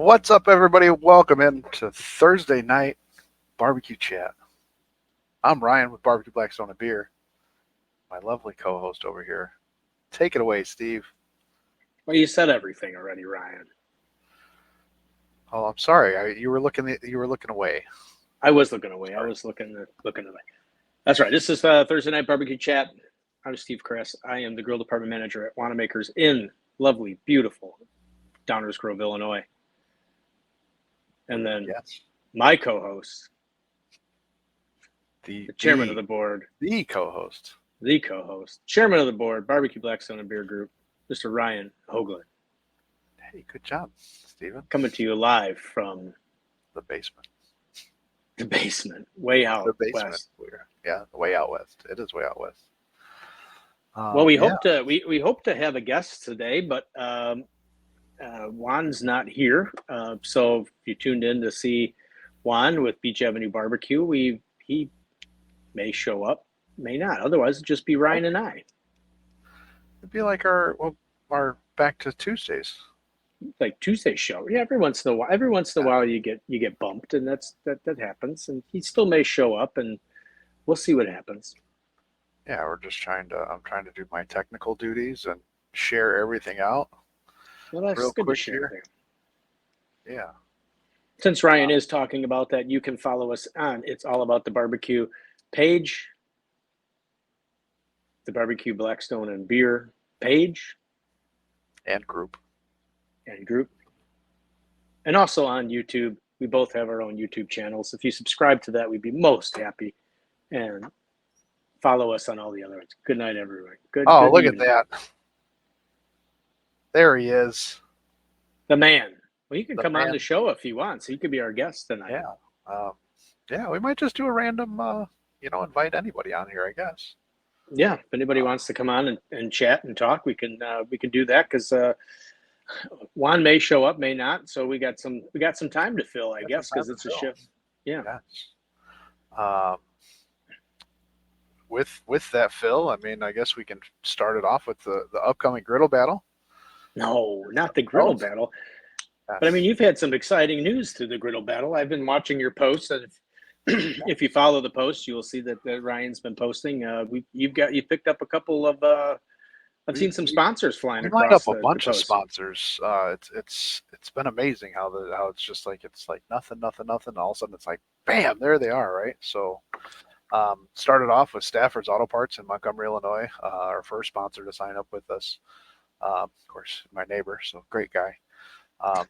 What's up, everybody? Welcome in to Thursday night barbecue chat. I'm Ryan with Barbecue Blackstone and Beer. My lovely co-host over here. Take it away, Steve. Well, you said everything already, Ryan. Oh, I'm sorry. You were looking away. I was looking away. I was looking away. That's right. This is Thursday night barbecue chat. I'm Steve Kress. I am the grill department manager at Wanamaker's in lovely, beautiful Downers Grove, Illinois. And then my co-host, the chairman of the board, the co-host, chairman of the board, Barbecue Blackstone and Beer Group, Mr. Ryan Hoagland. Hey, good job, Steven. Coming to you live from the basement. The basement, way out west. Yeah, way out west. It is way out west. Well, we hope to have a guest today, but Juan's not here. So if you tuned in to see Juan with Beach Avenue BBQ, he may show up, may not. Otherwise, it'd just be Ryan and I. It'd be like our back to Tuesdays. Like Tuesday's show. Yeah, every once in a while you get bumped, and that happens. And he still may show up, and we'll see what happens. Yeah, I'm trying to do my technical duties and share everything out. Well, that's real good quick to share. Here. Yeah. Since Ryan is talking about that, you can follow us on It's All About the Barbecue page, the Barbecue Blackstone and Beer page. And group. And also on YouTube. We both have our own YouTube channels. If you subscribe to that, we'd be most happy. And follow us on all the other ones. Good night, everyone. Good look evening. at that. There he is. The man. Well, he can come on the show if he wants. He could be our guest tonight. Yeah. We might just do a random, invite anybody on here, I guess. Yeah. If anybody wants to come on and chat and talk, we can do that because Juan may show up, may not. So we got some time to fill, I guess, because it's a show. Yeah. With that, Phil, I mean, I guess we can start it off with the upcoming Griddle Battle. No, not the Griddle Battle. But I mean, you've had some exciting news through the Griddle Battle. I've been watching your posts, and if you follow the posts, you will see that Ryan's been posting. You picked up a couple of. I've seen some sponsors flying across. We lined up a bunch of sponsors. It's been amazing how it's just like nothing. All of a sudden, it's like bam, there they are, right? So. Started off with Stafford's Auto Parts in Montgomery, Illinois, our first sponsor to sign up with us. Of course, my neighbor, so great guy.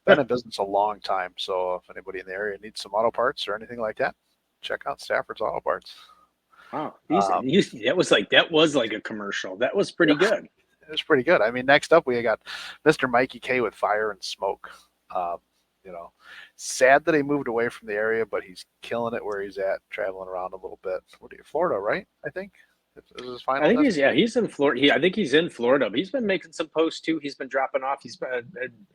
Been in business a long time, so if anybody in the area needs some auto parts or anything like that, check out Stafford's Auto Parts. Wow, that was like a commercial. That was pretty good. It was pretty good. I mean, next up we got Mr. Mikey K with Fire and Smoke. Sad that he moved away from the area, but he's killing it where he's at, traveling around a little bit. What are you, Florida, right? I think. Is his final I think he's in Florida. I think he's in Florida. But he's been making some posts too. He's been dropping off. He's been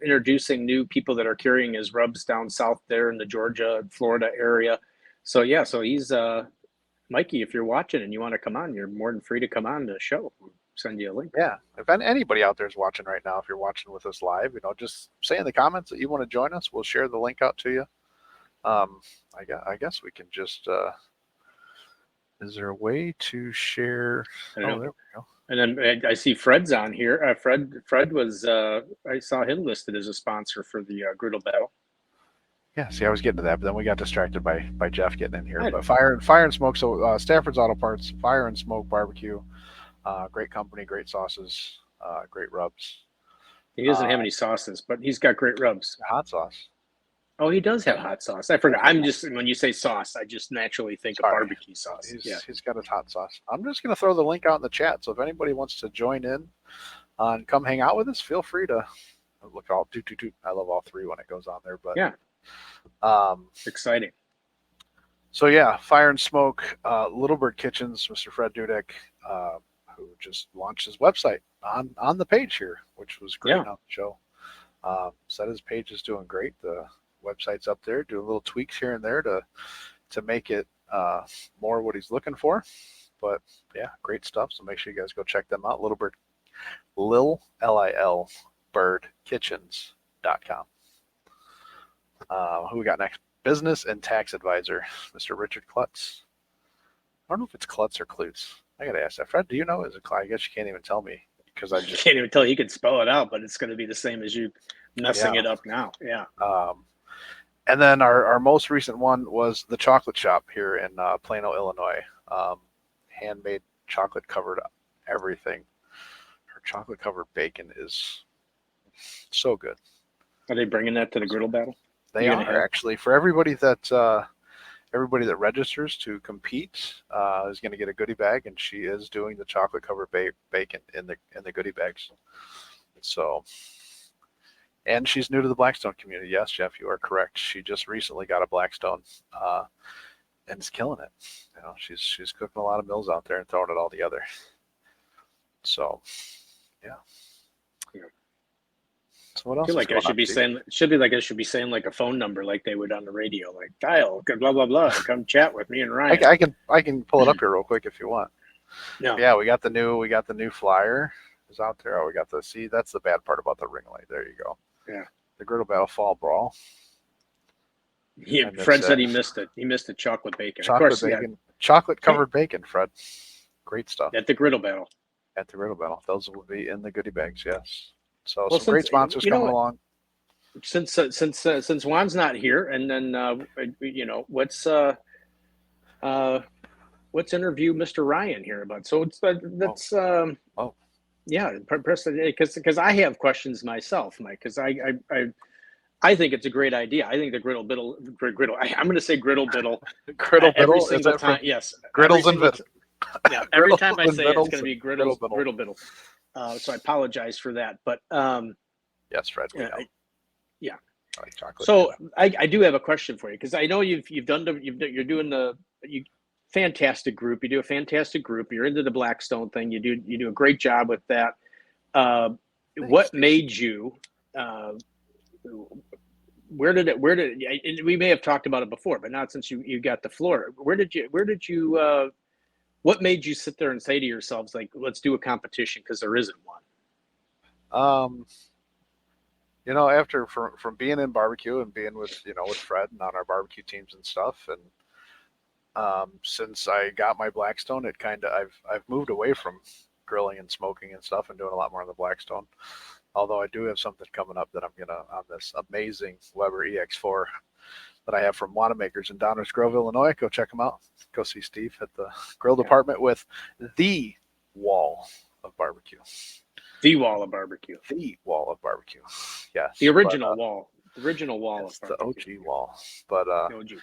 introducing new people that are carrying his rubs down south there in the Georgia, Florida area. So yeah, so he's Mikey. If you're watching and you want to come on, you're more than free to come on the show. Send you a link. Yeah, if anybody out there is watching right now, if you're watching with us live, just say in the comments that you want to join us. We'll share the link out to you. I guess we can just. Is there a way to share? There we go. And then I see Fred's on here. Fred was. I saw him listed as a sponsor for the Griddle Battle. Yeah, see, I was getting to that, but then we got distracted by Jeff getting in here. But Fire and Smoke. So Stafford's Auto Parts, Fire and Smoke Barbecue. Great company, great sauces, great rubs. He doesn't have any sauces, but he's got great rubs. Hot sauce. Oh, he does have hot sauce. I forgot. When you say sauce, I just naturally think of barbecue sauce. He's got his hot sauce. I'm just going to throw the link out in the chat. So if anybody wants to join in and come hang out with us, feel free to look all toot. I love all three when it goes on there. But yeah, exciting. So yeah, Fire and Smoke, Little Bird Kitchens, Mr. Fred Dudek, who just launched his website on the page here, which was great on the show. Said his page is doing great. The website's up there, doing little tweaks here and there to make it more what he's looking for. But yeah, great stuff. So make sure you guys go check them out. Little Bird, Lil Birdkitchens.com. Who we got next? Business and tax advisor, Mr. Richard Klutz. I don't know if it's Klutz or Klutz. I gotta ask that. Fred, do you know? Is it? I guess you can't even tell me because I You just can't even tell. You can spell it out, but it's going to be the same as you messing yeah. it up now. Yeah. And then our most recent one was the chocolate shop here in Plano, Illinois. Handmade chocolate covered everything. Her chocolate covered bacon is so good. Are they bringing that to the Griddle Battle? They are actually for everybody that registers to compete is going to get a goodie bag, and she is doing the chocolate covered bacon in the goodie bags. So, and she's new to the Blackstone community. Yes, Jeff, you are correct. She just recently got a Blackstone, and is killing it. You know, she's cooking a lot of meals out there and throwing it all together. So, yeah. So what else? I feel like I should be saying. Should be like I should be saying like a phone number like they would on the radio, like dial blah blah blah. Come chat with me and Ryan. I can pull it up here real quick if you want. No. Yeah, we got the new flyer is out there. Oh, we got the see. That's the bad part about the ring light. There you go. Yeah. The Griddle Battle Fall Brawl. Yeah, Fred said he missed it. He missed the chocolate bacon. Chocolate bacon, yeah. Chocolate covered bacon, Fred. Great stuff. At the Griddle Battle. At the Griddle Battle. Those will be in the goodie bags, yes. So some great sponsors coming along. Since Juan's not here, and then let's interview Mr. Ryan here about. So it's yeah, because I have questions myself, Mike. Because I think it's a great idea. I think the Griddle Battle. I'm going to say Griddle Battle. Griddle Battle every single time. Yes, Griddles and Vittles. Yeah, every time I say it, it's going to be Griddle Battle. So I apologize for that, but yes, Fred. Yeah. I like chocolate. So I do have a question for you because I know you're doing fantastic group. You do a fantastic group. You're into the Blackstone thing. You do a great job with that. What made you? Where did we may have talked about it before, but not since you got the floor. Where did you? What made you sit there and say to yourselves, like, let's do a competition because there isn't one? After from being in barbecue and being with Fred and on our barbecue teams and stuff, and since I got my Blackstone, it kind of I've moved away from grilling and smoking and stuff and doing a lot more on the Blackstone. Although I do have something coming up that I'm gonna on this amazing Weber EX4 that I have from Wanamaker's in Downers Grove, Illinois. Go check them out. Go see Steve at the grill department with the wall of barbecue. The wall of barbecue. The wall of barbecue. Yes. The original wall. The original wall of The barbecue. OG wall. But OG.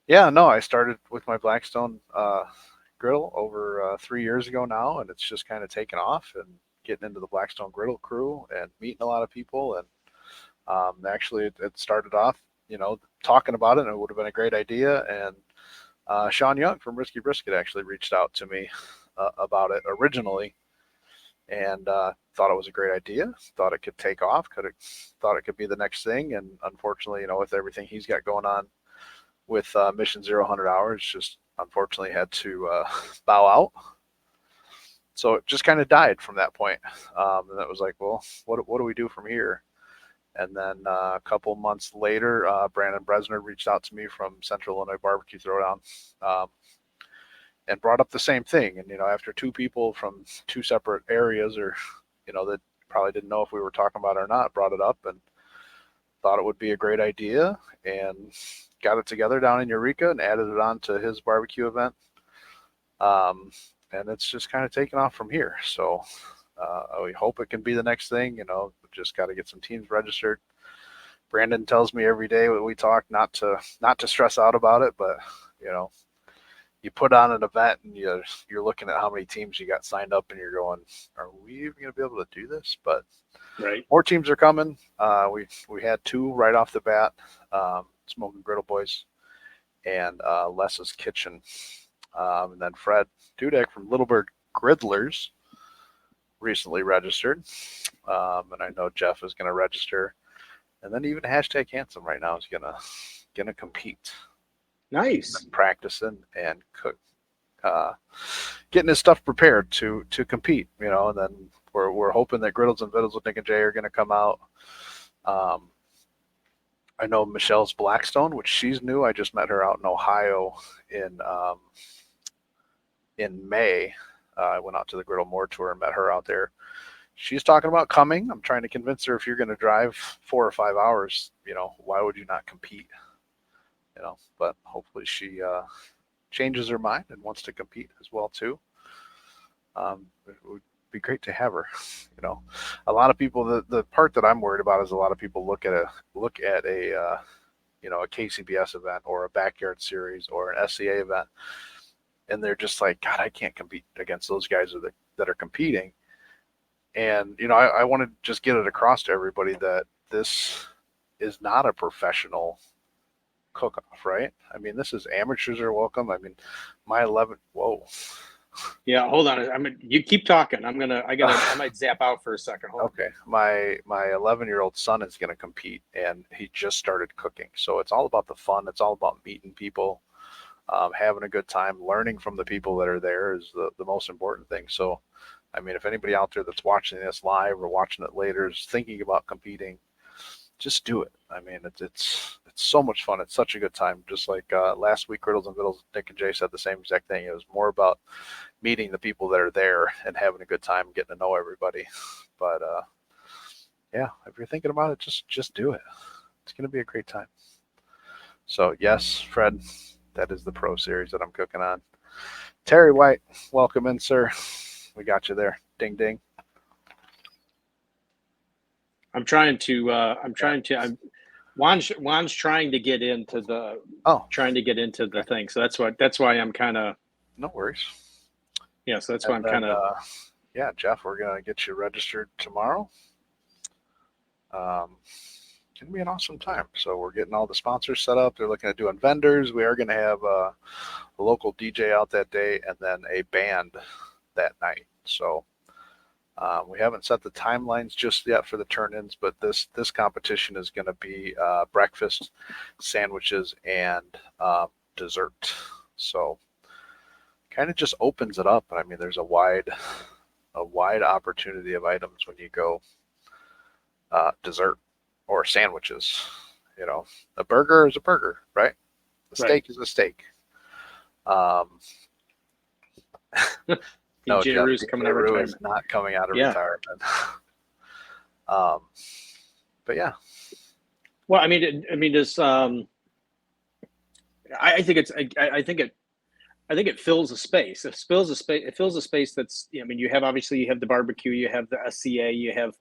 Yeah, no, I started with my Blackstone griddle over 3 years ago now, and it's just kind of taken off and getting into the Blackstone griddle crew and meeting a lot of people. And actually it started off, talking about it, and it would have been a great idea. And Sean Young from Risky Brisket actually reached out to me about it originally, and thought it was a great idea. Thought it could take off. Thought it could be the next thing. And unfortunately, with everything he's got going on with Mission 0 Hours, just unfortunately had to bow out. So it just kind of died from that point. And it was like, well, what do we do from here? And then a couple months later, Brandon Bresner reached out to me from Central Illinois Barbecue Throwdown, and brought up the same thing. And, after two people from two separate areas, or, that probably didn't know if we were talking about it or not, brought it up and thought it would be a great idea, and got it together down in Eureka and added it on to his barbecue event. And it's just kind of taken off from here. So we hope it can be the next thing. We just got to get some teams registered. Brandon tells me every day when we talk not to stress out about it, but you put on an event and you're looking at how many teams you got signed up, and you're going, are we even going to be able to do this? But right, more teams are coming. We had two right off the bat, Smoking Griddle Boys and Les's Kitchen, and then Fred Dudek from Little Bird Griddlers recently registered, and I know Jeff is going to register, and then even hashtag Handsome right now is gonna compete. Nice. And practicing and cook, getting his stuff prepared to compete, and then we're hoping that Griddles and Vittles with Nick and Jay are going to come out. I know Michelle's Blackstone, which she's new. I just met her out in Ohio in May. I went out to the Griddle More tour and met her out there. She's talking about coming. I'm trying to convince her, if you're going to drive 4 or 5 hours, why would you not compete? But hopefully she changes her mind and wants to compete as well too. It would be great to have her. A lot of people. The part that I'm worried about is a lot of people look at a a KCBS event or a backyard series or an SCA event, and they're just like, God, I can't compete against those guys that are competing. And I want to just get it across to everybody that this is not a professional cook-off, right? I mean, this is amateurs are welcome. I mean, my 11. Whoa. Yeah, hold on. You keep talking. I might zap out for a second. Hold Okay. My 11-year-old son is going to compete, and he just started cooking. So it's all about the fun. It's all about meeting people, having a good time, learning from the people that are there is the most important thing. So, I mean, if anybody out there that's watching this live or watching it later is thinking about competing, just do it. I mean, it's so much fun. It's such a good time. Just like last week, Griddles and Vittles, Nick and Jay said the same exact thing. It was more about meeting the people that are there and having a good time, getting to know everybody. But yeah, if you're thinking about it, just do it. It's going to be a great time. So yes, Fred, that is the pro series that I'm cooking on. Terry White, welcome in, sir. We got you there. Ding, ding. I'm trying to. Juan's trying to get into the thing. So that's why I'm kind of. No worries. Yeah, so that's why I'm kind of. Yeah, Jeff, we're gonna get you registered tomorrow. Gonna be an awesome time. So we're getting all the sponsors set up. They're looking at doing vendors. We are gonna have a local DJ out that day, and then a band that night. So we haven't set the timelines just yet for the turn-ins, but this competition is going to be breakfast, sandwiches, and dessert. So kind of just opens it up. I mean, there's a wide opportunity of items when you go dessert or sandwiches. A burger is a burger, right? A steak is a steak. No, DJ Jeff, Roo's coming out of retirement. is not coming out of retirement. But yeah. Well, I mean, this. I think it fills a space. It fills a space. It fills a space that's. I mean, you have the barbecue, you have the SCA, you have,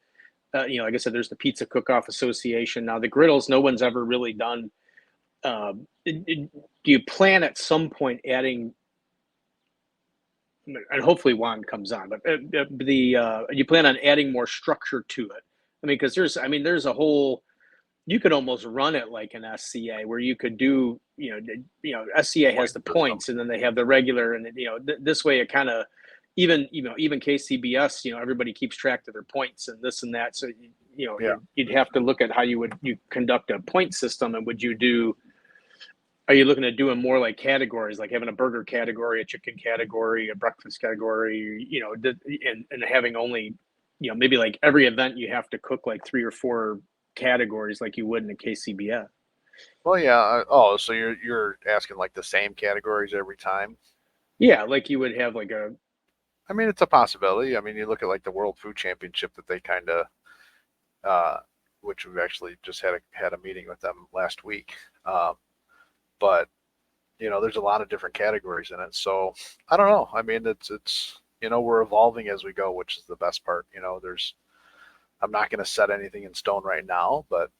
like I said, there's the Pizza Cook-Off Association. Now the griddles, no one's ever really done. Do you plan at some point adding? And hopefully Juan comes on, but you plan on adding more structure to it? I mean, because there's a whole. You could almost run it like an SCA, where you could do, SCA has the points, and then they have the regular, and this way it kind of, even KCBS, everybody keeps track of their points and this and that. So you'd have to look at how you conduct a point system, and are you looking at doing more like categories, like having a burger category, a chicken category, a breakfast category, and having only, maybe like every event you have to cook like 3 or 4 categories like you would in a KCBS? Well, yeah. So you're asking like the same categories every time? Yeah, like you would have like a. I mean, it's a possibility. I mean, you look at like the World Food Championship that they kind of, which we've actually just had a meeting with them last week. But there's a lot of different categories in it. So I don't know. I mean, it's we're evolving as we go, which is the best part. I'm not going to set anything in stone right now, but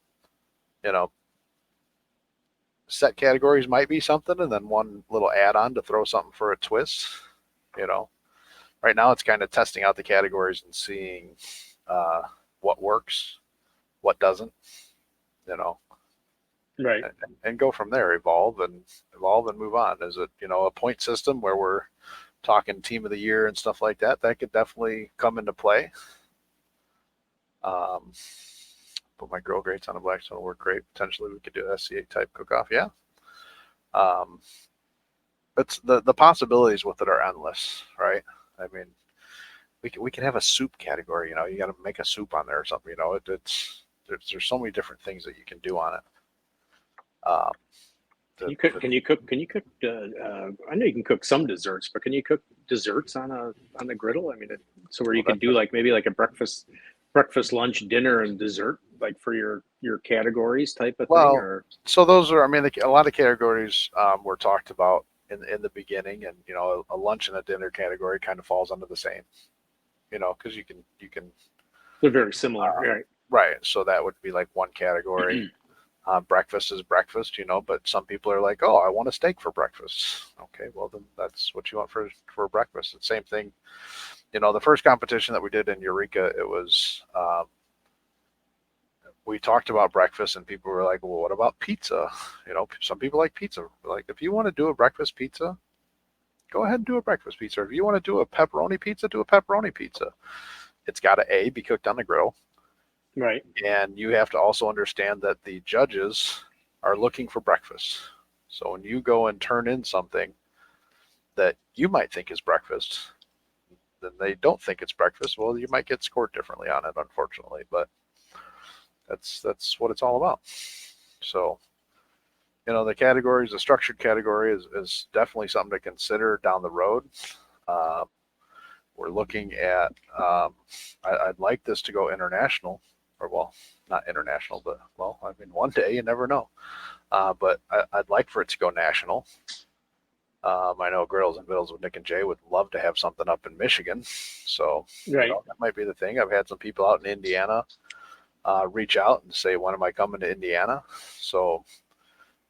set categories might be something, and then one little add-on to throw something for a twist. Right now it's kind of testing out the categories and seeing what works, what doesn't. Right. And go from there, evolve and move on. Is it a point system where we're talking team of the year and stuff like that? That could definitely come into play. Put my grill grates on a Blackstone will work great. Potentially we could do an SCA type cook-off. Yeah. It's the possibilities with it are endless, right? I mean, we can have a soup category. You got to make a soup on there or something. There's so many different things that you can do on it. Um, Can you cook? Can you cook? Can you cook? I know you can cook some desserts, but can you cook desserts on the griddle? I mean, so where you could do like maybe like a breakfast, lunch, dinner, and dessert, like for your categories type of thing, well, or so those are, I mean, a lot of categories were talked about in the beginning, and a lunch and a dinner category kind of falls under the same, because you can they're very similar, right? right. So that would be like one category. Breakfast is breakfast, but some people are like, oh, I want a steak for breakfast. Okay, well then that's what you want for breakfast. It's the same thing. The first competition that we did in Eureka, it was we talked about breakfast, and people were like, well, what about pizza? Some people like pizza. Like, if you want to do a breakfast pizza, go ahead and do a breakfast pizza. If you want to do a pepperoni pizza, do a pepperoni pizza. It's got to be cooked on the grill. Right. And you have to also understand that the judges are looking for breakfast. So when you go and turn in something that you might think is breakfast, then they don't think it's breakfast. Well, you might get scored differently on it, unfortunately. But that's what it's all about. So, the structured category is definitely something to consider down the road. We're looking at, I'd like this to go international, or well, not international, but well, I mean, one day you never know. But I'd like for it to go national. I know Griddles and Vittles with Nick and Jay would love to have something up in Michigan. So, Right. that might be the thing. I've had some people out in Indiana reach out and say, when am I coming to Indiana? So,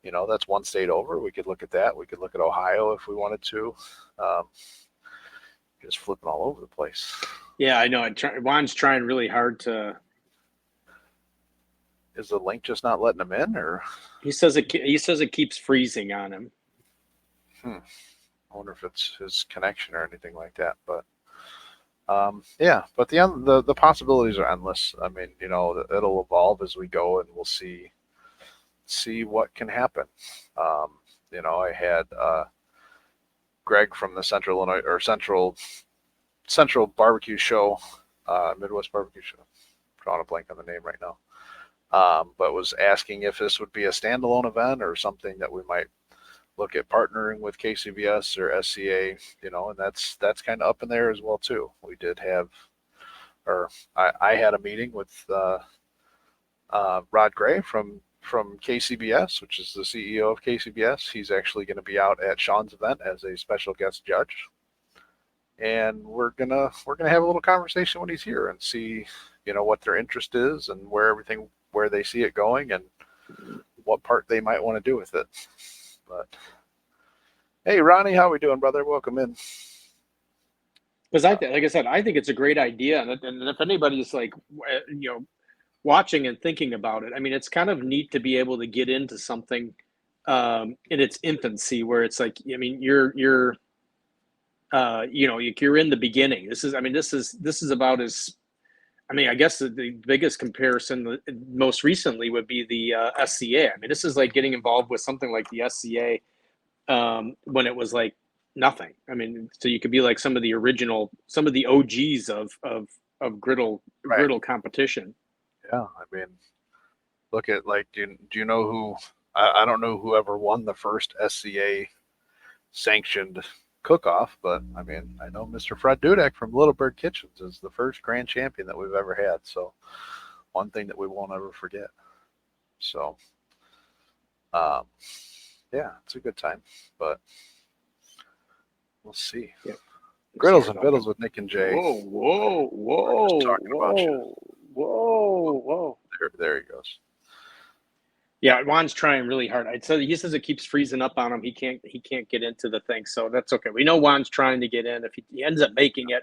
that's one state over. We could look at that. We could look at Ohio if we wanted to. Just flipping all over the place. Yeah, I know. Juan's trying really hard to. Is the link just not letting him in, or He says it keeps freezing on him. I wonder if it's his connection or anything like that. But yeah, but the possibilities are endless. I mean, it'll evolve as we go, and we'll see what can happen. I had Greg from the Central Illinois or Central Barbecue Show, Midwest Barbecue Show. I'm drawing a blank on the name right now. But was asking if this would be a standalone event or something that we might look at partnering with KCBS or SCA, and that's kind of up in there as well too. We did have, or I had a meeting with Rod Gray from KCBS, which is the CEO of KCBS. He's actually going to be out at Sean's event as a special guest judge, and we're gonna have a little conversation when he's here and see, what their interest is and where they see it going and what part they might want to do with it. But hey, Ronnie, how we doing, brother? Welcome in. Because like I said, I think it's a great idea, and if anybody's like, watching and thinking about it, I mean, it's kind of neat to be able to get into something in its infancy, where it's like, I mean, you're you're in the beginning. This is about as, I mean, I guess the biggest comparison most recently would be the SCA. I mean, this is like getting involved with something like the SCA when it was like nothing. I mean, so you could be like some of the OGs of griddle competition. Yeah, I mean, look at, like, do you know who? I don't know who ever won the first SCA sanctioned cook-off, but I mean, I know Mr. Fred Dudek from Little Bird Kitchens is the first grand champion that we've ever had. So one thing that we won't ever forget. So yeah, it's a good time, but we'll see. Yep. Griddles and Vittles with Nick and Jay. Whoa. There he goes. Yeah, Juan's trying really hard. He says it keeps freezing up on him. He can't get into the thing, so that's okay. We know Juan's trying to get in. If he ends up making it,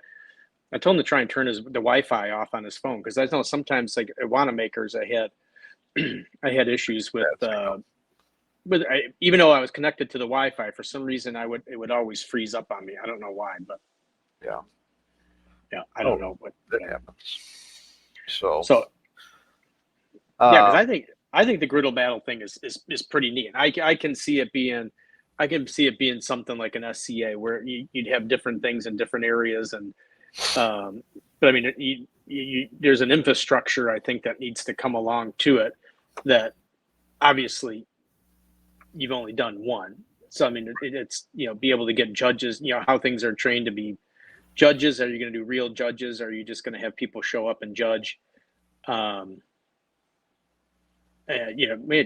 I told him to try and turn the Wi-Fi off on his phone, because I know sometimes, like at Wanamakers, I had issues with even though I was connected to the Wi-Fi, for some reason it would always freeze up on me. I don't know why, but yeah, I don't know what that happens. So yeah, because I think the Griddle Battle thing is pretty neat. I can see it being something like an SCA, where you'd have different things in different areas, and but I mean, there's an infrastructure, I think, that needs to come along to it, that obviously you've only done one. So I mean, it's be able to get judges. How things are trained to be judges. Are you going to do real judges? Or are you just going to have people show up and judge? Man,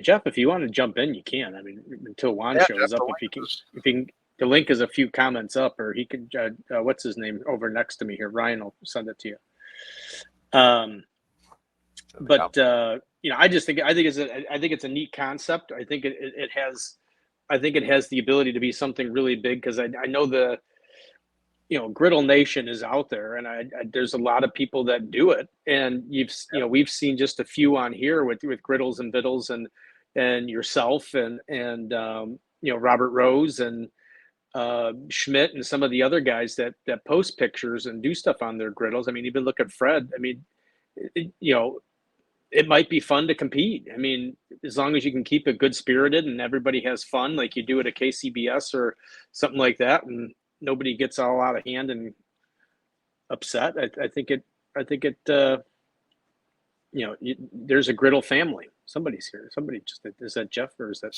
Jeff, if you want to jump in, you can. I mean, until Juan Yeah, shows Jeff, up, if he can, the link is a few comments up, or he could. What's his name over next to me here? Ryan will send it to you. But I just think it's a neat concept. I think it has the ability to be something really big because I know Griddle Nation is out there, and there's a lot of people that do it, and we've seen just a few on here with Griddles and Vittles and yourself and Robert Rose and Schmidt and some of the other guys that post pictures and do stuff on their griddles. I mean, even look at Fred. I mean, it might be fun to compete. I mean, as long as you can keep it good spirited and everybody has fun, like you do at a KCBS or something like that, and nobody gets all out of hand and upset. I think it. There's a griddle family. Somebody's here. Somebody is that Jeff or is that?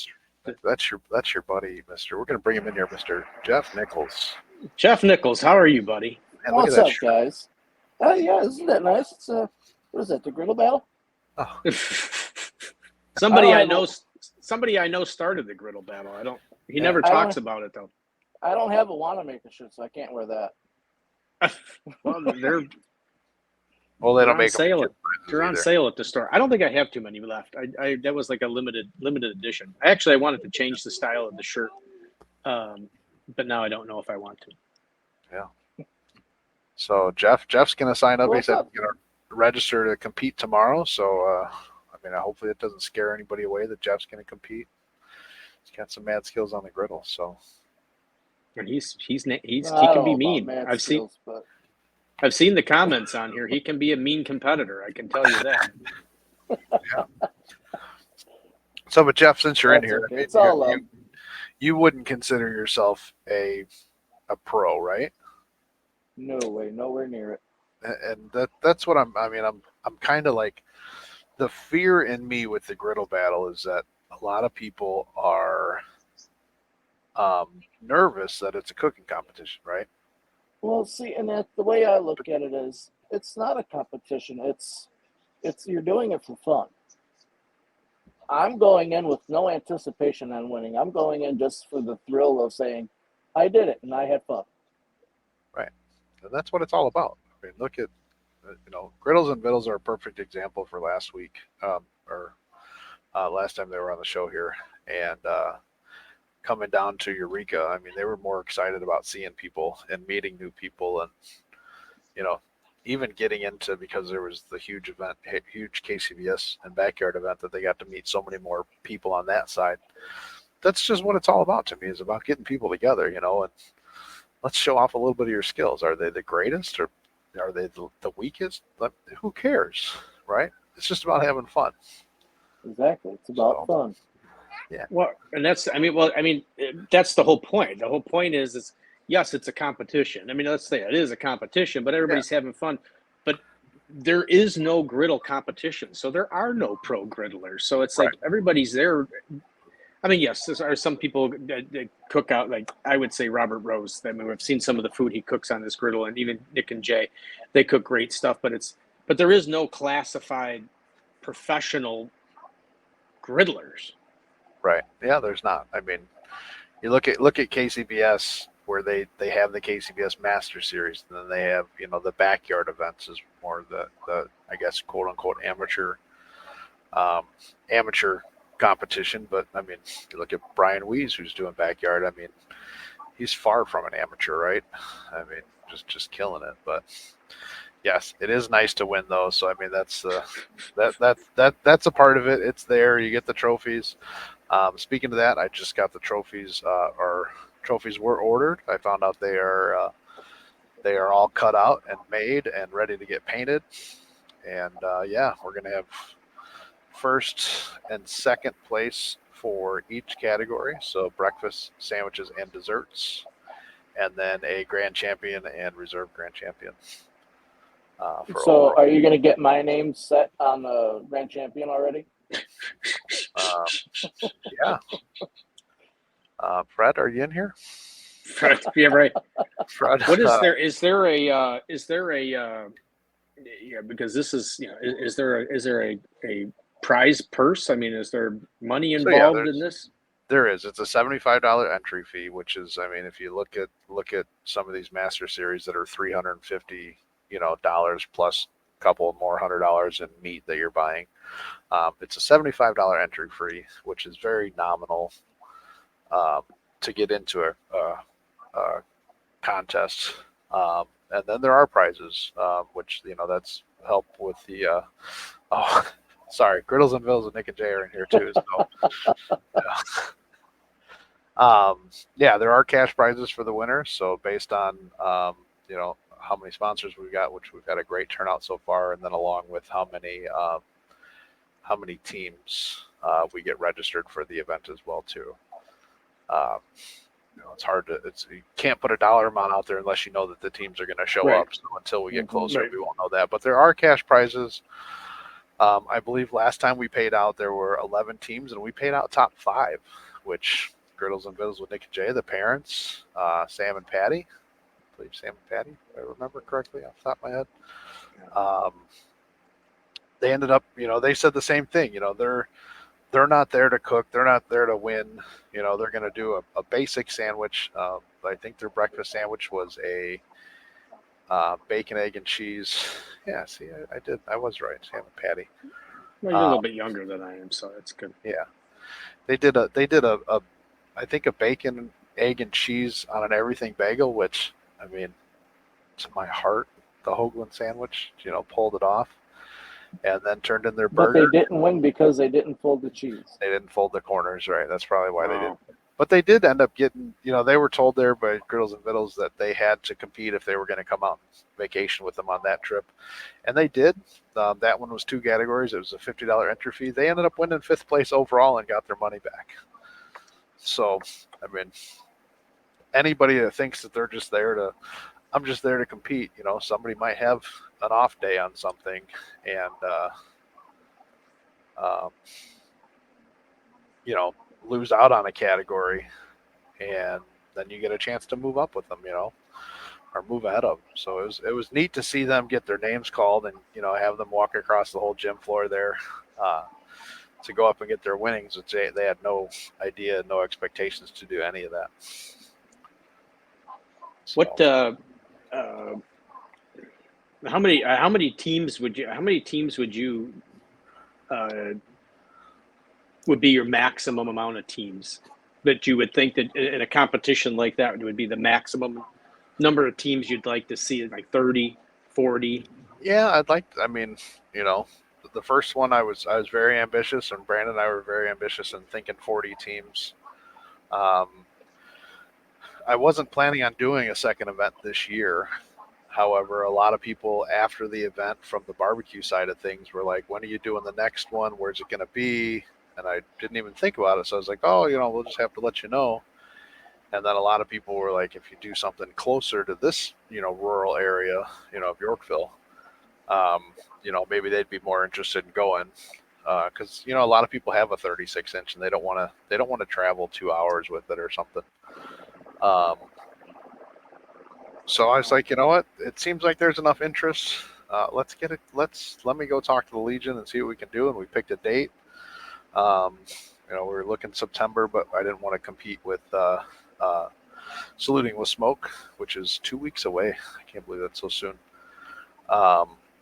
That's your buddy, Mister. We're gonna bring him in here, Mister Jeff Nichols. Jeff Nichols, how are you, buddy? Man, what's up, guys? Yeah, isn't that nice? It's what is that? The Griddle Battle? Oh. Somebody I know started the Griddle Battle. He never talks about it though. I don't have a Wanamaker shirt, so I can't wear that. Well, they don't make sale. They're on sale at the store. I don't think I have too many left. That was like a limited edition. I wanted to change the style of the shirt, but now I don't know if I want to. Yeah. So Jeff's gonna sign up. He said he's gonna register to compete tomorrow. So hopefully it doesn't scare anybody away that Jeff's gonna compete. He's got some mad skills on the griddle. So. And he can be mean. I've seen the comments on here. He can be a mean competitor. I can tell you that. Yeah. So, but Jeff, since you're in here, you wouldn't consider yourself a pro, right? No way, nowhere near it. And that's what I'm kind of like. The fear in me with the griddle battle is that a lot of people are nervous that it's a cooking competition, right? Well, see, and the way I look at it is, it's not a competition. It's you're doing it for fun. I'm going in with no anticipation on winning. I'm going in just for the thrill of saying, I did it and I had fun. Right, and that's what it's all about. I mean, look at Griddles and Vittles are a perfect example for last week, or last time they were on the show here, and coming down to Eureka, I mean, they were more excited about seeing people and meeting new people and, even getting into, because there was the huge KCBS and backyard event that they got to meet so many more people on that side. That's just what it's all about to me, is about getting people together, and let's show off a little bit of your skills. Are they the greatest or are they the weakest? Who cares, right? It's just about having fun. Exactly. It's about fun. Yeah. Well, and that's the whole point. The whole point is yes, it's a competition. I mean, let's say it is a competition, but everybody's having fun. But there is no griddle competition, so there are no pro griddlers. So it's like everybody's there. I mean, yes, there are some people that cook out, like I would say Robert Rose. I mean, I've seen some of the food he cooks on this griddle, and even Nick and Jay, they cook great stuff. But there is no classified professional griddlers. Right. Yeah, there's not. I mean, you look at KCBS, where they have the KCBS Master Series, and then they have, the backyard events is more the I guess, quote unquote amateur competition. But I mean, you look at Brian Wees, who's doing backyard. I mean, he's far from an amateur, right? I mean, just killing it. But yes, it is nice to win though. So I mean, that's that's a part of it. It's there. You get the trophies. Speaking of that, I just got the trophies. Our trophies were ordered. I found out they are all cut out and made and ready to get painted. And we're gonna have first and second place for each category. So breakfast, sandwiches, and desserts, and then a grand champion and reserve grand champion. So are you going to get my name set on the grand champion already? Yeah. Fred, are you in here? Yeah, right. Fred, What is there? Is there a? Yeah, because this is, is there a prize purse? I mean, is there money So yeah, involved in this? there is. It's a $75 entry fee, which is, I mean, if you look at some of these Master Series that are $350, dollars plus a couple more $100 in meat that you're buying. It's a $75 entry fee, which is very nominal to get into a contest. And then there are prizes, which that's help with the. Oh, sorry, Griddles and Bills and Nick and Jay are in here too. So, yeah, there are cash prizes for the winners. So based on how many sponsors we've got, which we've had a great turnout so far, and then along with how many teams we get registered for the event as well too. It's hard to you can't put a dollar amount out there unless you know that the teams are going to show Right. up. So until we get closer, Right. we won't know that. But there are cash prizes. I believe last time we paid out, there were 11 teams, and we paid out top 5, which Griddles and Vittles with Nick and Jay, the parents, Sam and Patty. I believe Sam and Patty, if I remember correctly off the top of my head. They ended up, they said the same thing. They're not there to cook. They're not there to win. They're going to do a basic sandwich. I think their breakfast sandwich was a bacon, egg, and cheese. Yeah, see, I did. I was right. Sam and Patty. Well, you're a little bit younger than I am, so that's good. Yeah, they did a I think a bacon, egg, and cheese on an everything bagel, which I mean, to my heart, the Hoagland sandwich. Pulled it off, and then turned in their burger. But they didn't win because they didn't fold the cheese. They didn't fold the corners, right? That's probably why they didn't. But they did end up getting, they were told there by Griddles and Vittles that they had to compete if they were going to come out on vacation with them on that trip. And they did. That one was 2 categories. It was a $50 entry fee. They ended up winning 5th place overall and got their money back. So, I mean, anybody that thinks that I'm just there to compete, somebody might have an off day on something and, lose out on a category, and then you get a chance to move up with them, or move ahead of them. So it was neat to see them get their names called and have them walk across the whole gym floor there to go up and get their winnings, which they had no idea, no expectations to do any of that. So, What? How many teams would you would be your maximum amount of teams that you would think that in a competition like that would be the maximum number of teams you'd like to see, like 30, 40? Yeah, the first one I was very ambitious, and Brandon and I were very ambitious in thinking 40 teams. I wasn't planning on doing a second event this year. However, a lot of people after the event from the barbecue side of things were like, when are you doing the next one? Where's it going to be? And I didn't even think about it. So I was like, oh, we'll just have to let you know. And then a lot of people were like, if you do something closer to this, rural area, of Yorkville, maybe they'd be more interested in going. Because, a lot of people have a 36-inch and they don't want to travel 2 hours with it or something. So I was like, you know what? It seems like there's enough interest. Let me go talk to the Legion and see what we can do. And we picked a date. We were looking September, but I didn't want to compete with Saluting with Smoke, which is 2 weeks away. I can't believe that's so soon.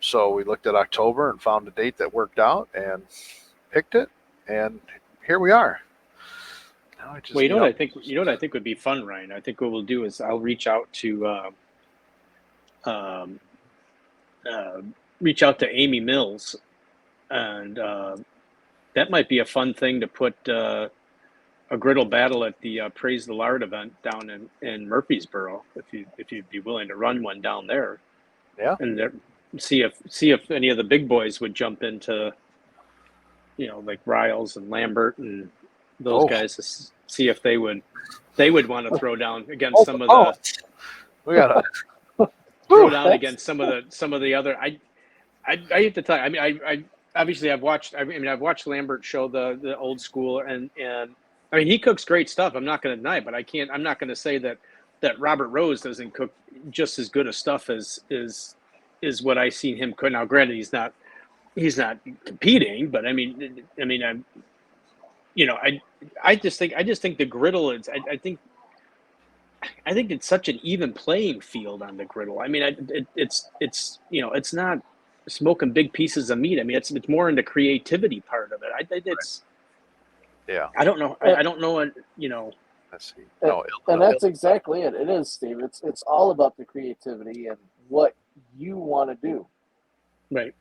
So we looked at October and found a date that worked out and picked it, and here we are. Now I just, Well, what I think would be fun, Ryan. I think what we'll do is I'll reach out to Amy Mills, and that might be a fun thing to put a griddle battle at the Praise the Lard event down in Murfreesboro, if you'd be willing to run one down there. Yeah. And see if any of the big boys would jump into, like Riles and Lambert and those guys, to see if they would want to throw down against some of the. We gotta throw down against some of the other. I have to tell you, I obviously I've watched Lambert show the old school, and I mean, he cooks great stuff. I'm not going to deny it, but I'm not going to say that Robert Rose doesn't cook just as good a stuff as what I seen him cook. Now, granted, he's not competing, but I mean, I'm, I just think the griddle is, I think it's such an even playing field on the griddle. I mean, it's it's not smoking big pieces of meat. I mean, it's more in the creativity part of it. I think it's, Yeah. I don't know. I don't know. Let's see. And, No, and that's exactly it. It is, Steve. It's all about the creativity and what you want to do. Right.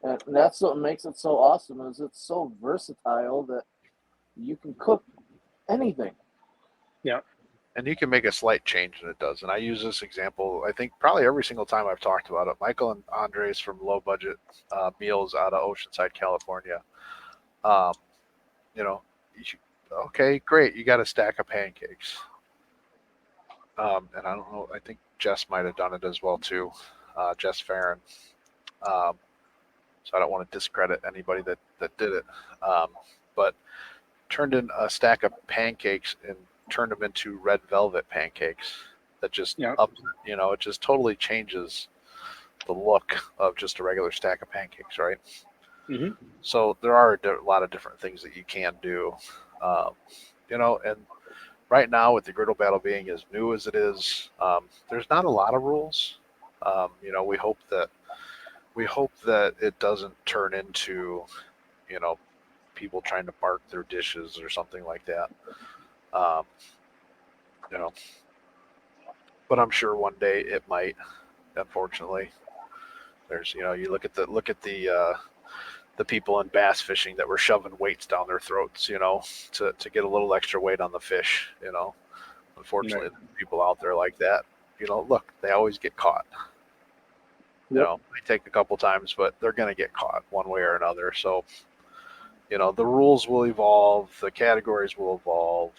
And that's what makes it so awesome is it's so versatile that you can cook anything. Yeah. and you can make a slight change and it does. And I use this example, I think probably every single time I've talked about it. Michael and Andres from Low Budget Meals out of Oceanside, California. Um, you know, okay, great. You got a stack of pancakes. And I don't know, I think Jess might have done it as well too. Jess Farron. So I don't want to discredit anybody that did it. But turned in a stack of pancakes and turned them into red velvet pancakes that just it just totally changes the look of just a regular stack of pancakes, right? Mm-hmm. So there are a lot of different things that you can do, and right now with the Griddle Battle being as new as it is, there's not a lot of rules. We hope that it doesn't turn into, people trying to mark their dishes or something like that. Um, you know, but I'm sure one day it might. Unfortunately, there's you look at the people in bass fishing that were shoving weights down their throats, to get a little extra weight on the fish. Unfortunately, there's people out there like that. Look, they always get caught. Yep. They take a couple times, but they're going to get caught one way or another. So, the rules will evolve, the categories will evolve.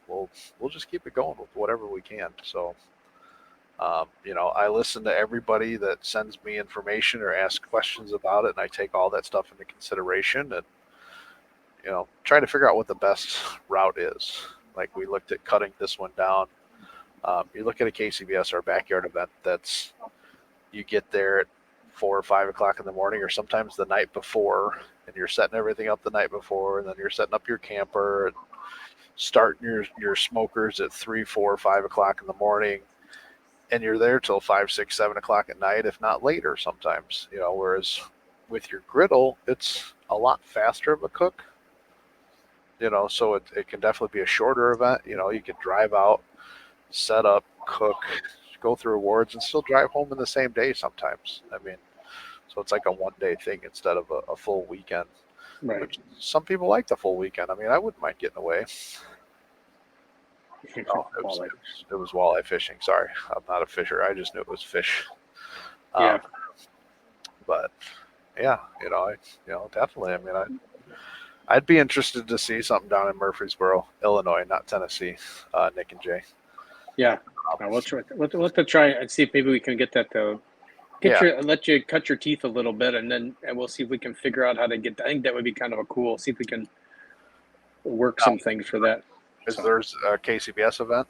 We'll just keep it going with whatever we can. So, I listen to everybody that sends me information or asks questions about it, and I take all that stuff into consideration and try to figure out what the best route is. Like we looked at cutting this one down. You look at a KCBS or backyard event that's you get there at 4 or 5 o'clock in the morning, or sometimes the night before, and you're setting everything up the night before, and then you're setting up your camper and starting your smokers at 3, 4, 5 o'clock in the morning, and you're there till 5, 6, 7 o'clock at night, if not later sometimes. Whereas with your griddle, it's a lot faster of a cook. So it can definitely be a shorter event. You can drive out, set up, cook, go through awards, and still drive home in the same day sometimes. I mean, so it's like a one-day thing instead of a full weekend. Right. Which some people like the full weekend. I mean, I wouldn't mind getting away. Oh, it was walleye fishing. Sorry, I'm not a fisher. I just knew it was fish. But yeah, definitely. I mean, I'd be interested to see something down in Murfreesboro, Illinois, not Tennessee. Nick and Jay. Yeah, we'll try. We'll try and see if maybe we can get that to let you cut your teeth a little bit, and we'll see if we can figure out how to get. I think that would be kind of a cool. See if we can work some things for that. Is there's a KCBS event?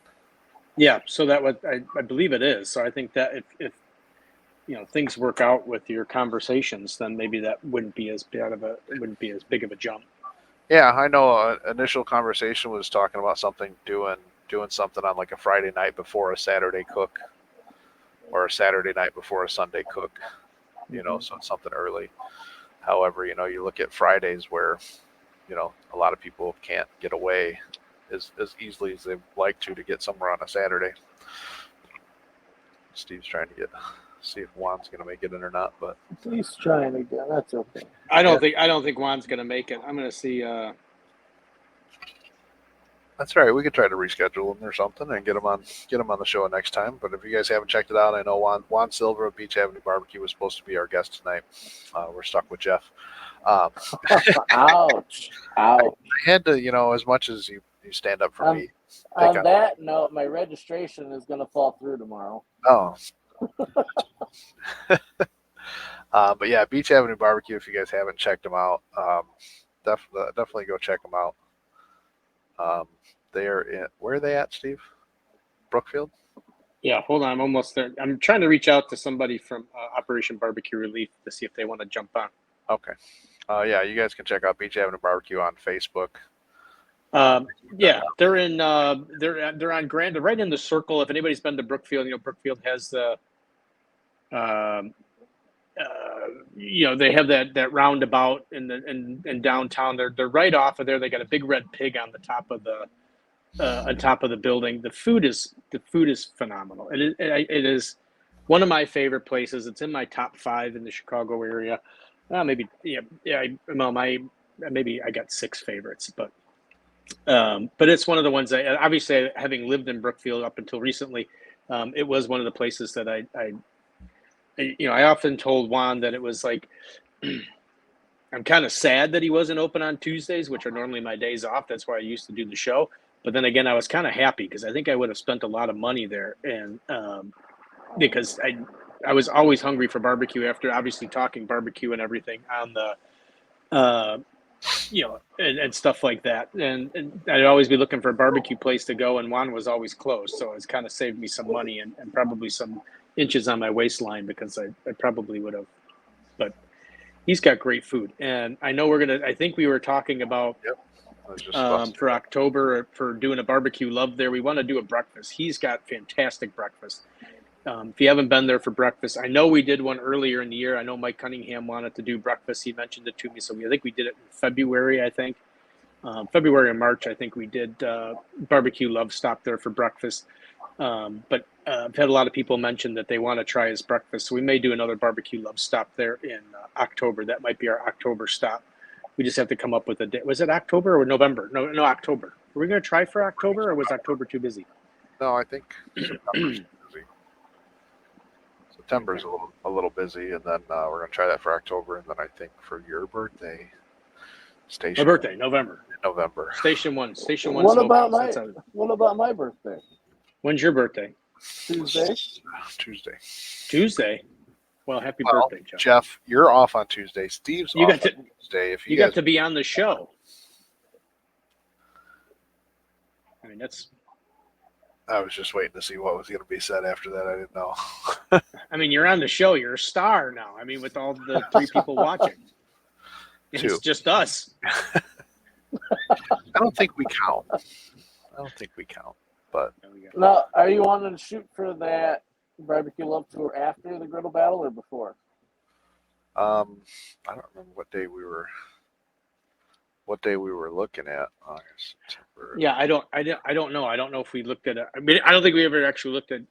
Yeah, so that would I believe it is. So I think that if things work out with your conversations, then maybe that wouldn't be as big of a jump. Yeah, I know. Initial conversation was talking about doing something on like a Friday night before a Saturday cook, or a Saturday night before a Sunday cook. So it's something early. However, you look at Fridays where, a lot of people can't get away as easily as they'd like to get somewhere on a Saturday. Steve's trying to see if Juan's going to make it in or not, but he's trying again. That's okay. I don't think Juan's going to make it. I'm going to see. That's all right. We could try to reschedule him or something and get him on the show next time. But if you guys haven't checked it out, I know Juan Silva of Beach Ave BBQ was supposed to be our guest tonight. We're stuck with Jeff. Ouch! I had to, as much as you stand up for me. On that note, my registration is going to fall through tomorrow. Oh. But yeah, Beach Avenue Barbecue. If you guys haven't checked them out, definitely go check them out. They are in, where are they at, Steve? Brookfield? Yeah, hold on. I'm almost there. I'm trying to reach out to somebody from Operation Barbecue Relief to see if they want to jump on. Okay. Yeah, you guys can check out Beach Ave BBQ on Facebook. Yeah, they're in. They're on Grand, right in the circle. If anybody's been to Brookfield, Brookfield has the. They have that roundabout in downtown. They're right off of there. They got a big red pig on the top of the building. The food is phenomenal. It is one of my favorite places. It's in my top 5 in the Chicago area. Maybe maybe I got 6 favorites, but it's one of the ones that, obviously, having lived in Brookfield up until recently, it was one of the places that I often told Juan that it was like, I'm kind of sad that he wasn't open on Tuesdays, which are normally my days off. That's why I used to do the show. But then again, I was kind of happy because I think I would have spent a lot of money there, and because I was always hungry for barbecue after obviously talking barbecue and everything on the and stuff like that. And I'd always be looking for a barbecue place to go, and Juan was always closed. So it's kind of saved me some money and probably some inches on my waistline because I probably would have. But he's got great food. And I know I think we were talking about for October for doing a barbecue love there. We want to do a breakfast. He's got fantastic breakfast. If you haven't been there for breakfast, I know we did one earlier in the year. I know Mike Cunningham wanted to do breakfast. He mentioned it to me. So I think we did it in February, February or March. I think we did barbecue love stop there for breakfast. But I've had a lot of people mention that they want to try his breakfast. So we may do another barbecue love stop there in October. That might be our October stop. We just have to come up with a date. Was it October or November? No, October. Were we going to try for October, or was October too busy? No, I think September's too busy. September's a little busy, and then we're going to try that for October, and then I think for your birthday, My birthday, November. Station one. What about my birthday? When's your birthday? Tuesday. Well, happy birthday, Jeff. Jeff, you're off on Tuesday. Steve's off on Tuesday. If you got to be on the show. I mean, I was just waiting to see what was going to be said after that. I didn't know. I mean, you're on the show. You're a star now. I mean, with all the 3 people watching. It's just us. I don't think we count. But now, are you wanting to shoot for that barbecue love tour after the Griddle Battle or before? I don't remember what day we were looking at. August, September. Yeah, I don't know. I don't know if we looked at it. I mean, I don't think we ever actually looked at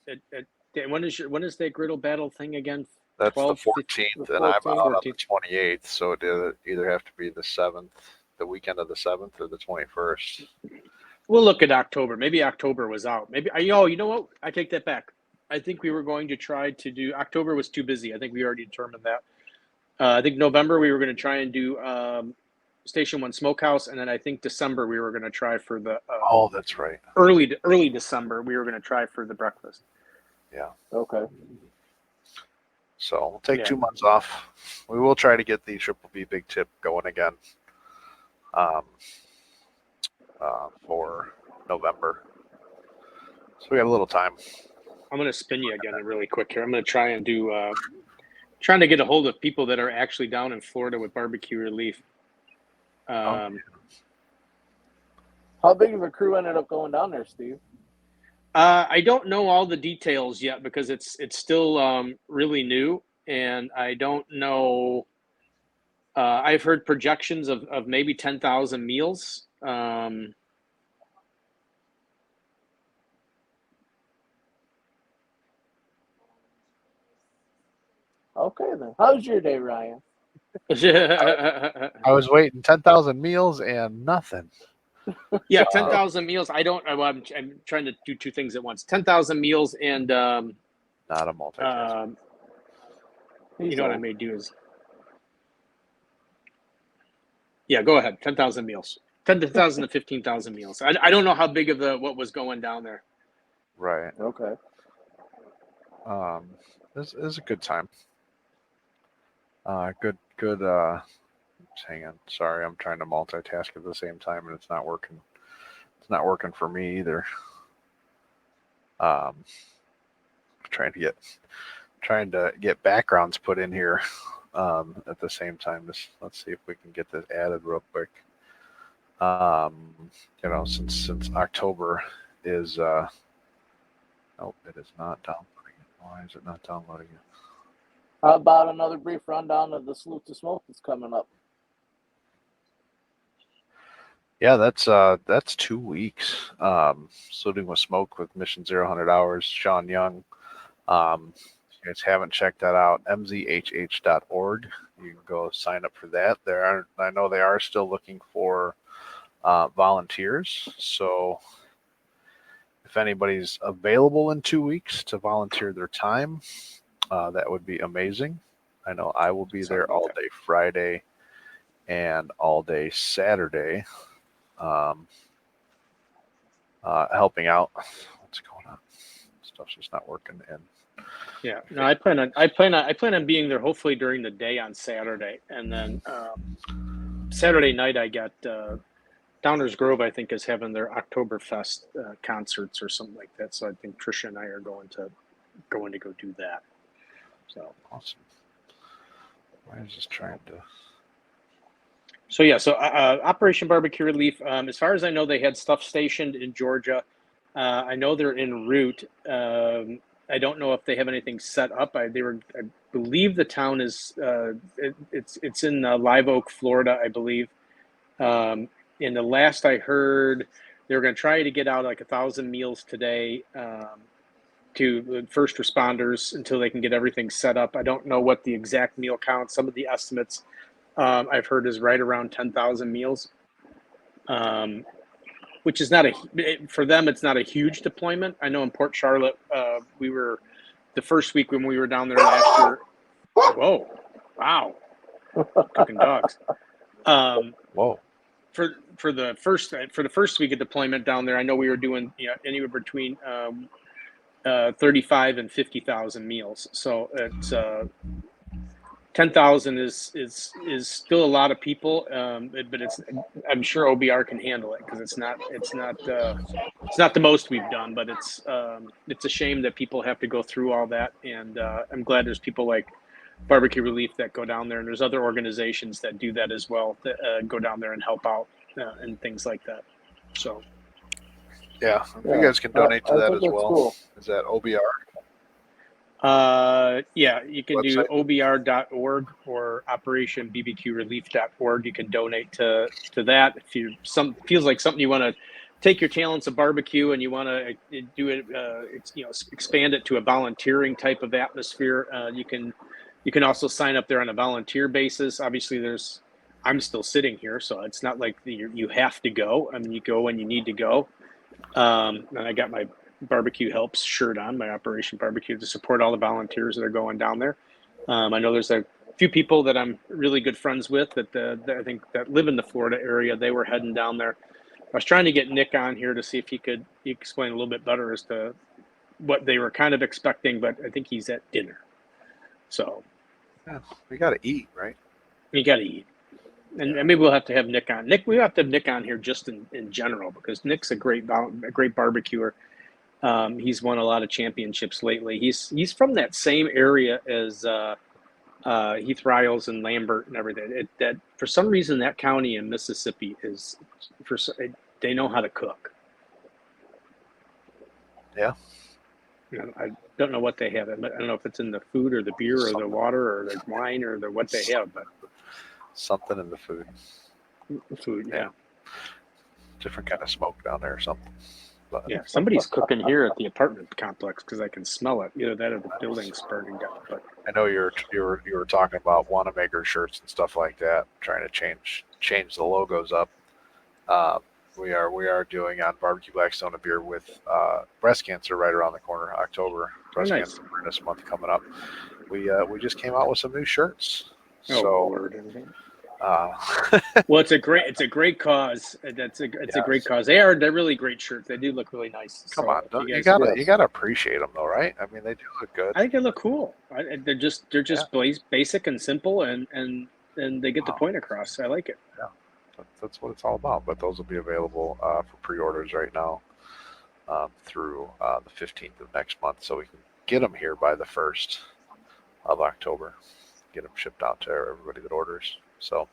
when is that Griddle Battle thing again? That's 12, the 14th, and I'm out on the 28th, so it either have to be the 7th, the weekend of the 7th, or the 21st. We'll look at October. Maybe October was out. Maybe you know what? I take that back. I think we were going to try to do October was too busy. I think we already determined that. I think November we were going to try and do Station 1 Smokehouse, and then I think December we were going to try for the. That's right. Early December we were going to try for the breakfast. Yeah. Okay. So we'll take 2 months off. We will try to get the Triple B Big Tip going again for November. So we got a little time. I'm going to spin you again really quick here. I'm going to try and do trying to get a hold of people that are actually down in Florida with barbecue relief. How big of a crew ended up going down there, Steve? I don't know all the details yet because it's still really new, and I don't know. I've heard projections of maybe 10,000 meals. Okay, then. How's your day, Ryan? I was waiting 10,000 meals and nothing. Yeah, 10,000 meals. I'm trying to do 2 things at once. 10,000 meals and not a multitask. What I may do is, go ahead. 10,000 meals, 10,000 to 15,000 meals. I don't know how big of what was going down there. Right. Okay. This is a good time. Good. Hang on. Sorry, I'm trying to multitask at the same time and it's not working. It's not working for me either. Um, trying to get backgrounds put in here at the same time. Let's see if we can get this added real quick. Since October is nope, it is not downloading it. Why is it not downloading it? How about another brief rundown of the Salute to Smoke that's coming up? Yeah, that's 2 weeks. Saluting with Smoke with Mission 0 Hours, Sean Young. If you guys haven't checked that out, mzhh.org. You can go sign up for that. I know they are still looking for volunteers. So if anybody's available in 2 weeks to volunteer their time, that would be amazing. I know I will be there all day Friday and all day Saturday, helping out. What's going on? Stuff's just not working. And yeah, no, I plan on being there hopefully during the day on Saturday, and then Saturday night I got Downers Grove, I think, is having their Oktoberfest concerts or something like that. So I think Trisha and I are going to go do that. So awesome. Why is this trying to? So yeah, so Operation Barbecue Relief. As far as I know, they had stuff stationed in Georgia. I know they're en route. I don't know if they have anything set up. I believe the town is it's in Live Oak, Florida, I believe. In the last I heard, they were going to try to get out like 1,000 meals today to first responders until they can get everything set up. I don't know what the exact meal count. Some of the estimates I've heard is right around 10,000 meals, which is not for them. It's not a huge deployment. I know in Port Charlotte, we were the first week when we were down there last year. Whoa, wow, cooking dogs. Whoa. For the first week of deployment down there, I know we were doing anywhere between 35 and 50,000 meals. So it's 10,000 is still a lot of people, but I'm sure OBR can handle it because it's not the most we've done, but it's a shame that people have to go through all that, and I'm glad there's people like Barbecue Relief that go down there, and there's other organizations that do that as well that go down there and help out and things like that. So yeah, you guys can donate to that as well. Cool. Is that OBR? Yeah, you can Website? do obr.org or operationbbqrelief.org. You can donate to that if feels like something you want to take your talents of barbecue and you want to do it, expand it to a volunteering type of atmosphere. You can also sign up there on a volunteer basis. Obviously, I'm still sitting here, so it's not like you have to go. I mean, you go when you need to go. And I got my Barbecue Helps shirt on, my Operation Barbecue, to support all the volunteers that are going down there. I know there's a few people that I'm really good friends with that I think that live in the Florida area. They were heading down there. I was trying to get Nick on here to see if he could explain a little bit better as to what they were kind of expecting, but I think he's at dinner. So yeah, we got to eat, right? You got to eat. And maybe we'll have to have Nick on. We have to have Nick on here just in general because Nick's a great barbecuer. He's won a lot of championships lately. He's from that same area as Heath Riles and Lambert and everything. That for some reason that county in Mississippi they know how to cook. Yeah. I don't know what they have. I don't know if it's in the food or the beer or the water or the wine or what they have, but something in the food. Food, yeah. Different kind of smoke down there or something. But yeah, somebody's cooking here at the apartment complex because I can smell it. Either that or the building's burning down. But I know you were talking about Wanamaker shirts and stuff like that, trying to change the logos up. We are doing on Barbecue Blackstone a beer with breast cancer right around the corner, October. Breast Cancer Awareness Month coming up. We just came out with some new shirts. Well, it's a great cause. It's a great cause. They're really great shirts. They do look really nice. Come on, you gotta appreciate them though, right? I mean, they do look good. I think they look cool. They're just basic and simple, and they get the point across. I like it. Yeah, That's what it's all about. But those will be available for pre-orders right now through the 15th of next month, so we can get them here by the 1st of October. Get them shipped out to everybody that orders. So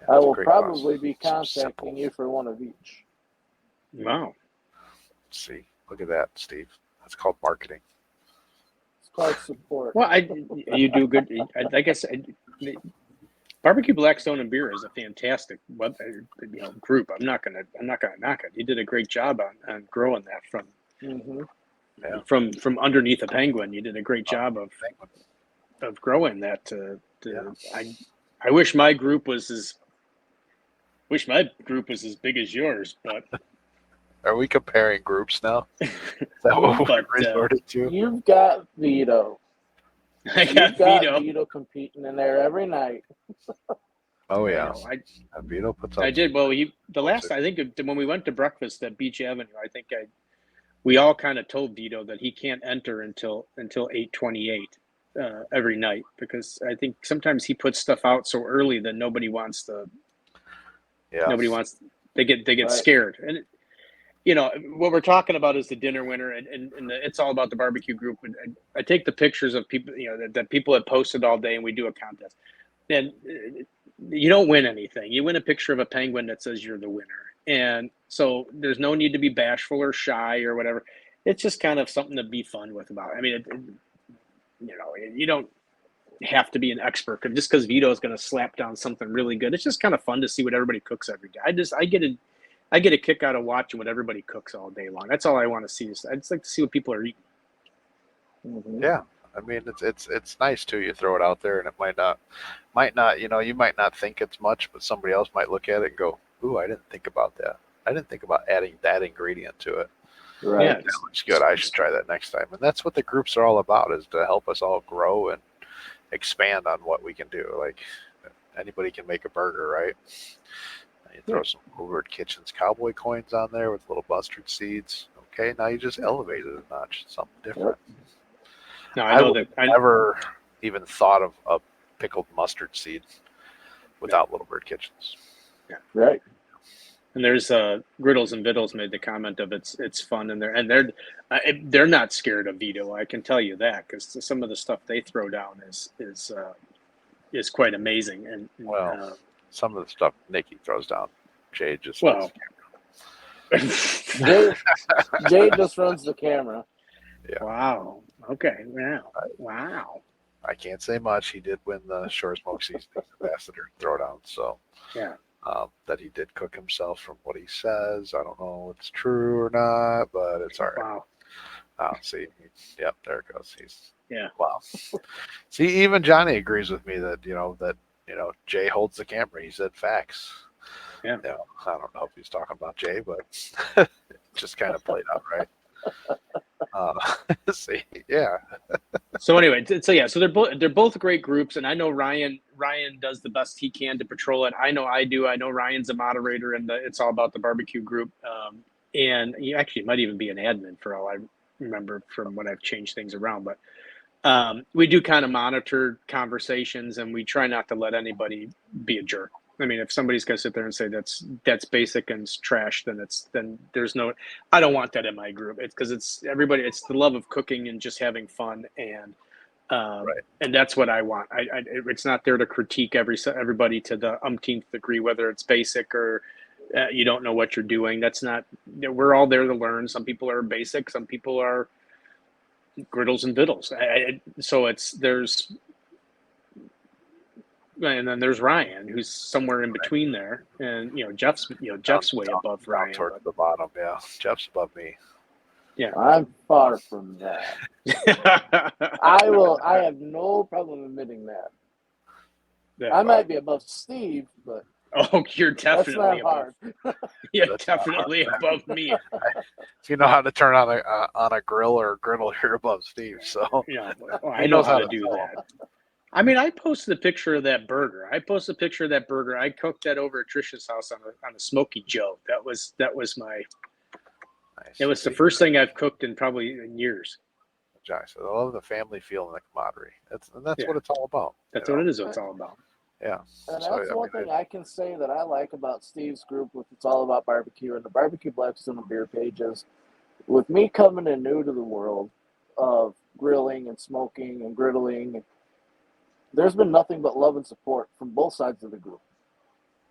yeah, I it's a will great probably process. be It's simple. contacting you for one of each. Wow. See, look at that, Steve. That's called marketing. It's called support. Well, you do good. Like I said, Barbecue Blackstone and Beer is a fantastic group. I'm not gonna knock it. You did a great job on growing that from Yeah. from underneath a penguin. You did a great job of growing that. Yeah. I wish my group was as big as yours, but Are we comparing groups now? Is that what we But, resorted to? You've got Vito. I You've got got Vito. competing in there every night. Oh I yeah, know. and Vito puts up. I did. Well, I think when we went to breakfast at Beach Avenue, we all kind of told Vito that he can't enter until 8:28 every night, because I think sometimes he puts stuff out so early that nobody wants. They get Right. scared. And what we're talking about is the dinner winner, and it's all about the barbecue group. And I take the pictures of people, that people have posted all day, and we do a contest. And you don't win anything. You win a picture of a penguin that says you're the winner. And so there's no need to be bashful or shy or whatever. It's just kind of something to be fun with about. I mean, you don't have to be an expert just because Vito is going to slap down something really good. It's just kind of fun to see what everybody cooks every day. I get a kick out of watching what everybody cooks all day long. That's all I want to see. I just like to see what people are eating. Yeah, I mean it's nice too. You throw it out there, and it might not. You might not think it's much, but somebody else might look at it and go, "Ooh, I didn't think about that. I didn't think about adding that ingredient to it. Right. Yeah, That looks good. I should try that next time." And that's what the groups are all about: is to help us all grow and expand on what we can do. Like anybody can make a burger, right? You throw some Hoovered Kitchens cowboy coins on there with little mustard seeds. Okay, now you just elevated a notch, something different. No, I never even thought of a pickled mustard seed without Little Bird Kitchens. Yeah. Right. And there's Griddles and Vittles made the comment of it's fun, and they're not scared of Vito. I can tell you that, because some of the stuff they throw down is quite amazing. And some of the stuff Nikki throws down, Jay just Jay just runs the camera. Yeah. Wow. Okay. Wow. I can't say much. He did win the Shore Smoke Seasoning Ambassador Throwdown, so yeah. That he did cook himself from what he says. I don't know if it's true or not, but it's all right. Wow. See, yep, there it goes. Yeah. Wow. See, even Johnny agrees with me that Jay holds the camera. He said facts. Yeah. I don't know if he's talking about Jay, but it just kind of played out right. See, yeah. So anyway, so they're both great groups, and I know Ryan does the best he can to patrol it. I know I do. I know Ryan's a moderator, and it's all about the barbecue group. And he actually might even be an admin for all I remember from when I've changed things around. But we do kind of monitor conversations, and we try not to let anybody be a jerk. I mean, if somebody's going to sit there and say that's basic and it's trash, then there's no. I don't want that in my group. It's because it's everybody. It's the love of cooking and just having fun, and and that's what I want. It's not there to critique everybody to the umpteenth degree, whether it's basic or you don't know what you're doing. That's not. We're all there to learn. Some people are basic. Some people are griddles and vittles. So there's. And then there's Ryan, who's somewhere in between there, and Jeff's way above Ryan. Towards the bottom, yeah. Jeff's above me. Yeah, I'm far from that. I have no problem admitting that. I might be above Steve, but you're definitely above. You're definitely above me. If you know how to turn on a grill or a griddle, you're above Steve. So I know how to do that. I mean, I posted a picture of that burger. I cooked that over at Trisha's house on a Smoky Joe. That was my. Nice. It was the first thing I've cooked in years. Josh, I love the family feel and the camaraderie. That's what it's all about. That's what it is. What it's all about. Yeah. And So, that's I one mean, thing I can say that I like about Steve's group with It's All About Barbecue and the Barbecue Blackstone and Beer pages. With me coming in new to the world of grilling and smoking and griddling, there's been nothing but love and support from both sides of the group.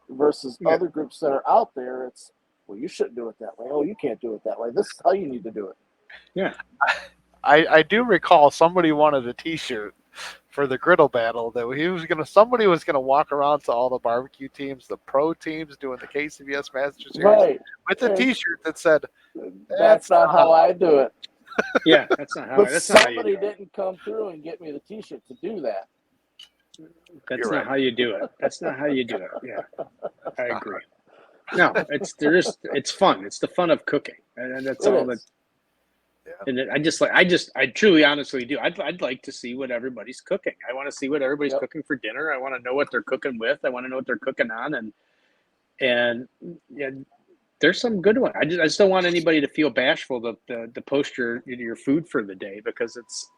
Versus Yeah. other groups that are out there, it's, well, you shouldn't do it that way. Oh, you can't do it that way. This is how you need to do it. Yeah. I do recall somebody wanted a T-shirt for the Griddle Battle that somebody was gonna walk around to all the barbecue teams, the pro teams doing the KCBS Master Series Right. with a And T-shirt that said, that's not how I do it. Yeah. That's not how. But That's not how you somebody do it. didn't come through and get me the T-shirt to do that. That's You're not right. how you do it. That's not how you do it. Yeah, I agree. No, it's fun. It's the fun of cooking, and that's It all is. that. And I truly, honestly do. I'd like to see what everybody's cooking. I want to see what everybody's Yep. cooking for dinner. I want to know what they're cooking with. I want to know what they're cooking on, and yeah, there's some good one. I just don't want anybody to feel bashful to post your food for the day, because it's,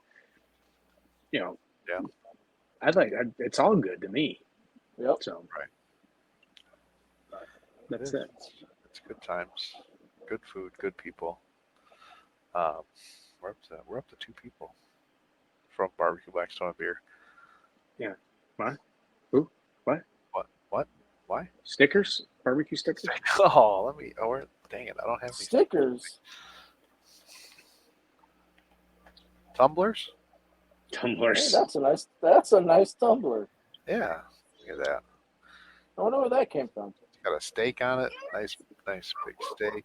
you know, Yeah. it's all good to me. Yep. So Right. that's it. It's good times, good food, good people. We're up to 2 people from Barbecue Blackstone and Beer. Yeah. What? Who? What? What? Why? Stickers? Barbecue stickers? Oh, dang it! I don't have any Stickers. tumblers. Hey, Tumblers. that's a nice tumbler. Yeah, look at that. I wonder where that came from. It's got a steak on it. Nice big steak.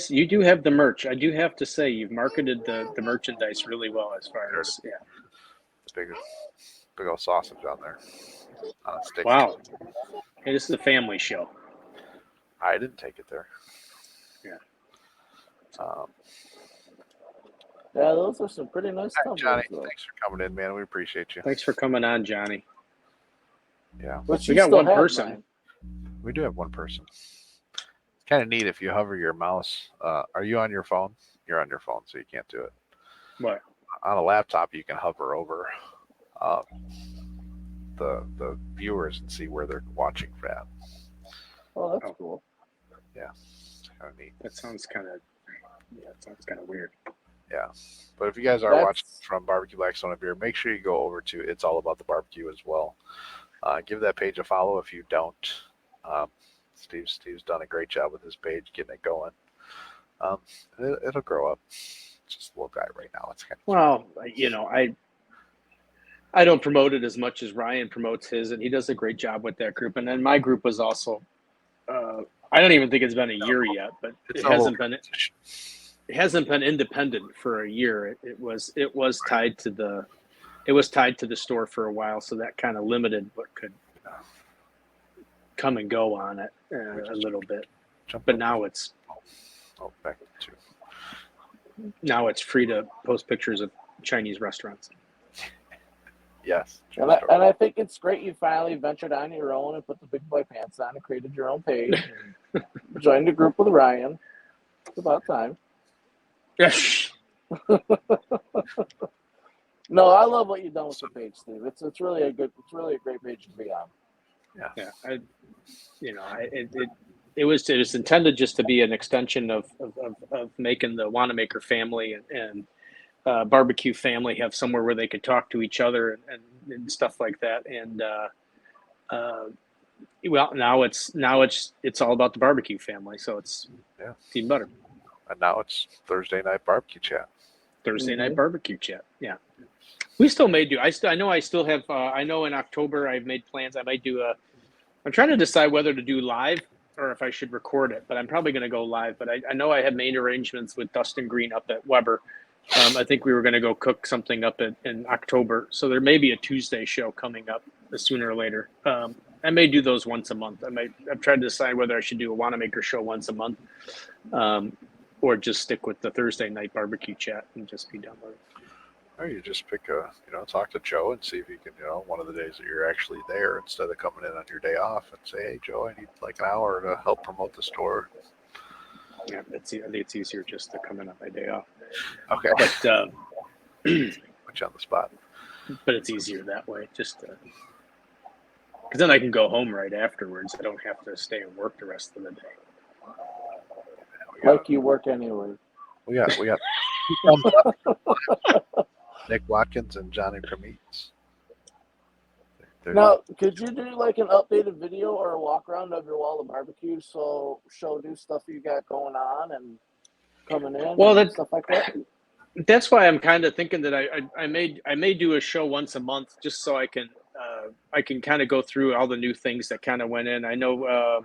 You do have the merch. I do have to say, you've marketed the merchandise really well as far as, yeah. Big old sausage on there on a stick. Wow. Hey, this is a family show. I didn't take it there. Yeah. Yeah, those are some pretty nice tumblers, Johnny, though. thanks for coming in, man. We appreciate you. Thanks for coming on, Johnny. Yeah, But We you got still one have person. mine. we do have one person. It's kind of neat if you hover your mouse. Are you on your phone? You're on your phone, so you can't do it. What? On a laptop, you can hover over the viewers and see where they're watching from. Oh, that's cool. Yeah, it's kind of neat. That sounds kind of weird. Yeah, but if you guys are watching from Barbecue Blackstone and Beer, make sure you go over to It's All About the Barbecue as well. Give that page a follow if you don't. Steve's done a great job with his page, getting it going. It'll grow up. It's just a little guy right now. It's kind of Well, you know, I don't promote it as much as Ryan promotes his, and he does a great job with that group. And then my group was also, I don't even think it's been a year yet, but it hasn't been independent for a year. It was tied to the store for a while, so that kind of limited what could come and go on it a little bit. But now it's back to 2. now it's free to post pictures of Chinese restaurants. Yes. And I think it's great you finally ventured on your own and put the big boy pants on and created your own page and joined a group with Ryan. It's about time. Yes. No, I love what you've done with the page, Steve. It's really a great page to be on. Yeah. It was intended just to be an extension of making the Wanamaker family and barbecue family have somewhere where they could talk to each other and stuff like that. And well, now it's all about the barbecue family, so it's even better. And now it's Thursday night barbecue chat. Thursday night barbecue chat. Yeah, we still may do. I know I still have. I know in October I've made plans. I might do I'm trying to decide whether to do live or if I should record it, but I'm probably going to go live. But I know I have made arrangements with Dustin Green up at Weber. I think we were going to go cook something up in October. So there may be a Tuesday show coming up sooner or later. I may do those once a month. I've tried to decide whether I should do a Wanamaker show once a month or just stick with the Thursday night barbecue chat and just be done with it. Or you just pick talk to Joe and see if you can, one of the days that you're actually there instead of coming in on your day off and say, hey, Joe, I need like an hour to help promote the store. Yeah, I think it's easier just to come in on my day off. Okay. But put you on the spot. But it's easier that way. Just Because then I can go home right afterwards. I don't have to stay and work the rest of the day. Like you work anyway. We got Nick Watkins and Johnny Prometheus. Now, could you do like an updated video or a walk around of your wall of barbecue, so show new stuff you got going on and coming in, Well, and stuff like that? That's why I'm kind of thinking that I may do a show once a month, just so I can kind of go through all the new things that kind of went in. I know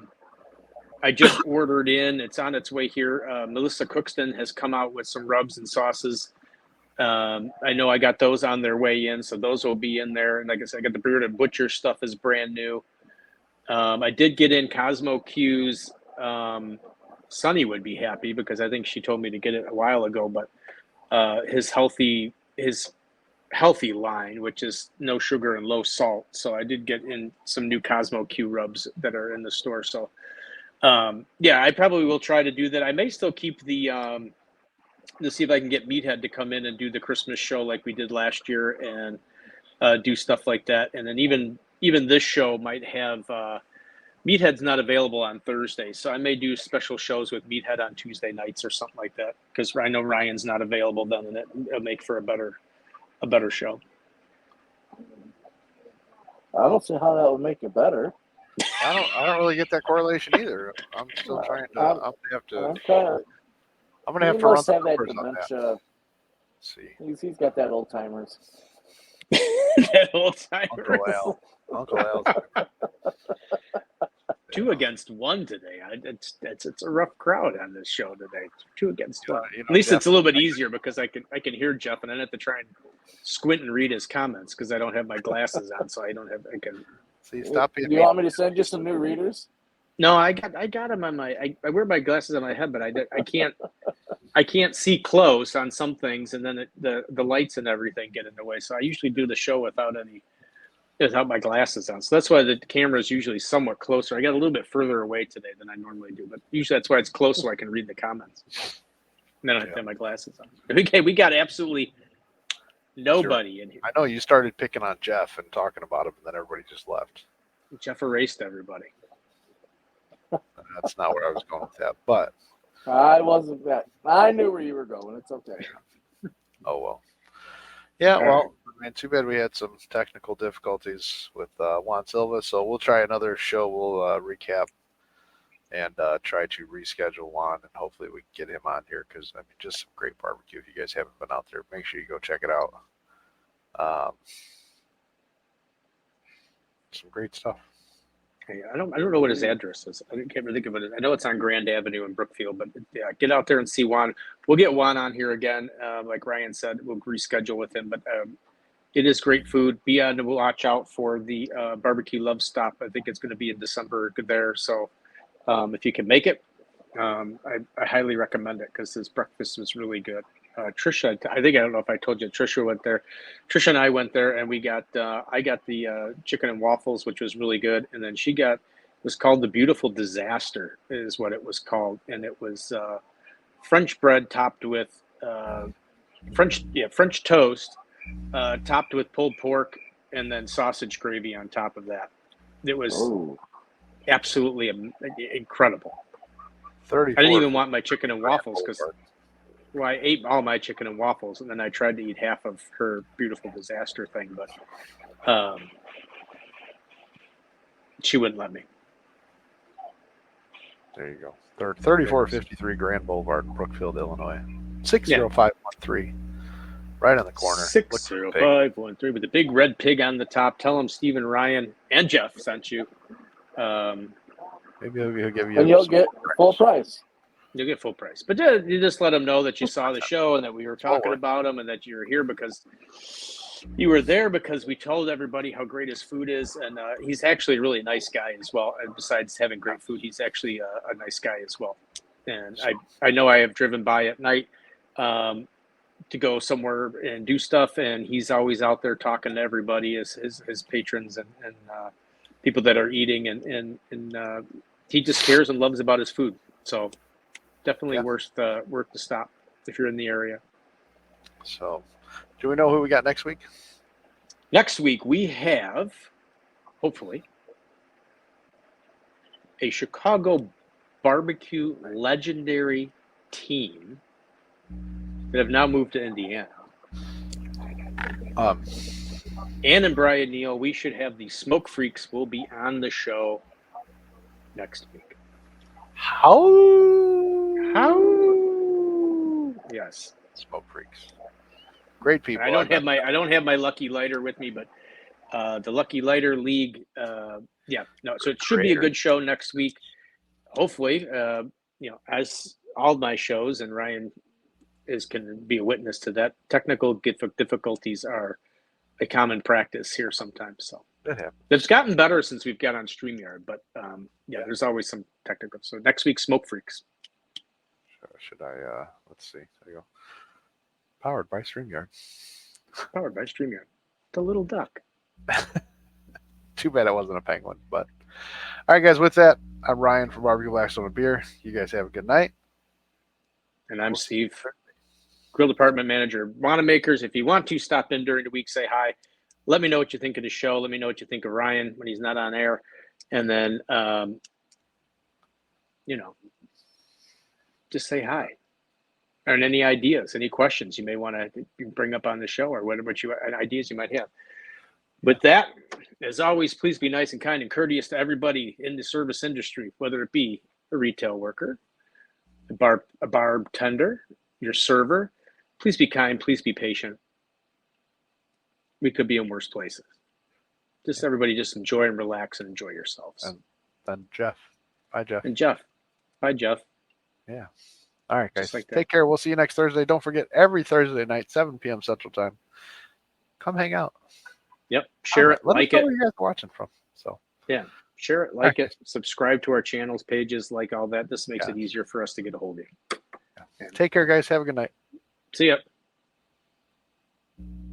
I just ordered in; it's on its way here. Melissa Cookston has come out with some rubs and sauces. I know I got those on their way in, so those will be in there. And like I said, I got the Bearded Butcher stuff is brand new. I did get in Cosmo Q's. Sunny would be happy because I think she told me to get it a while ago, but his healthy line, which is no sugar and low salt. So I did get in some new Cosmo Q rubs that are in the store. So yeah, I probably will try to do that. I may still keep the to see if I can get Meathead to come in and do the Christmas show like we did last year and do stuff like that. And then even this show might have Meathead's not available on Thursday, so I may do special shows with Meathead on Tuesday nights or something like that because I know Ryan's not available then, and it'll make for a better show. I don't see how that would make it better. I don't really get that correlation either. I'm still trying to. I'm gonna have to run the numbers on that. Let's see. He's got that old timers. That old timers. Uncle Al. 2 against 1 today. It's a rough crowd on this show today. 2 against 1. You know, At least Jeff, it's a little bit easier because I can hear Jeff and I don't have to try and squint and read his comments because I don't have my glasses on, so I can. See, stop being. You want me to send you some new readers? No, I got them on my. I wear my glasses on my head, but I can't see close on some things, and then the lights and everything get in the way. So I usually do the show without my glasses on. So that's why the camera is usually somewhat closer. I got a little bit further away today than I normally do, but usually that's why it's close so I can read the comments. And then I have to have my glasses on. Okay, we got absolutely nobody in here. I know you started picking on Jeff and talking about him, and then everybody just left. Jeff erased everybody. That's not where I was going with that, but I wasn't that. I knew where you were going. It's okay. Oh well. Yeah, well, I mean, too bad we had some technical difficulties with Juan Silva, so we'll try another show. We'll recap and try to reschedule Juan, and hopefully we can get him on here because, I mean, just some great barbecue. If you guys haven't been out there, make sure you go check it out. Some great stuff. I don't know what his address is. I can't really think of it. I know it's on Grand Avenue in Brookfield, but yeah, get out there and see Juan. We'll get Juan on here again. Like Ryan said, we'll reschedule with him, but it is great food. Be on the watch out for the barbecue love stop. I think it's going to be in December there. So if you can make it, I highly recommend it because his breakfast was really good. Trisha, I don't know if I told you, Trisha went there. Trisha and I went there, and we got, I got the chicken and waffles, which was really good. And then it was called the Beautiful Disaster is what it was called. And it was French bread topped with French toast, topped with pulled pork, and then sausage gravy on top of that. It was absolutely incredible. I didn't even want my chicken and waffles because I ate all my chicken and waffles, and then I tried to eat half of her Beautiful Disaster thing, but she wouldn't let me. There you go. 3453 Grand Boulevard, Brookfield, Illinois. 60513. Right on the corner. 60513 with the big red pig on the top. Tell them Stephen, Ryan, and Jeff sent you. Maybe he'll give you. And you'll get full price. You'll get full price. But you just let them know that you saw the show and that we were talking about him and that you're here because you were there because we told everybody how great his food is. And he's actually a really nice guy as well. And besides having great food, he's actually a nice guy as well. And I know I have driven by at night to go somewhere and do stuff. And he's always out there talking to everybody, his patrons and people that are eating. And he just cares and loves about his food. So definitely worth the stop if you're in the area. So, do we know who we got next week? Next week we have, hopefully, a Chicago barbecue legendary team that have now moved to Indiana. Ann and Brian Neal, we should have the Smoke Freaks will be on the show next week. How? Yes. Smoke Freaks. Great people. And I don't have my Lucky Lighter with me, but the Lucky Lighter League, so it should be a good show next week. Hopefully, as all my shows, and Ryan can be a witness to that. Technical difficulties are a common practice here sometimes. So it's gotten better since we've got on StreamYard, but there's always some technical. So next week, Smoke Freaks. Should I? Let's see. There you go. Powered by StreamYard. Powered by StreamYard. The little duck. Too bad it wasn't a penguin, but all right, guys. With that, I'm Ryan from Barbecue Blackstone and Beer. You guys have a good night. And I'm Steve, Grill Department Manager. Wannamakers, if you want to stop in during the week, say hi. Let me know what you think of the show. Let me know what you think of Ryan when he's not on air. And then, just say hi. And any ideas, any questions you may want to bring up on the show, or whatever ideas you might have. With that, as always, please be nice and kind and courteous to everybody in the service industry, whether it be a retail worker, a bartender, your server. Please be kind. Please be patient. We could be in worse places. Just everybody just enjoy and relax and enjoy yourselves. And then Jeff. Bye, Jeff. And Jeff. Bye, Jeff. Yeah. All right, guys. Like take care. We'll see you next Thursday. Don't forget, every Thursday night, 7 p.m. Central Time. Come hang out. Yep. Share it. Like it. Where you guys are watching from. So yeah. Share it. Like it. Subscribe to our channels, pages, like all that. This makes it easier for us to get a hold of you. Take care, guys. Have a good night. See ya.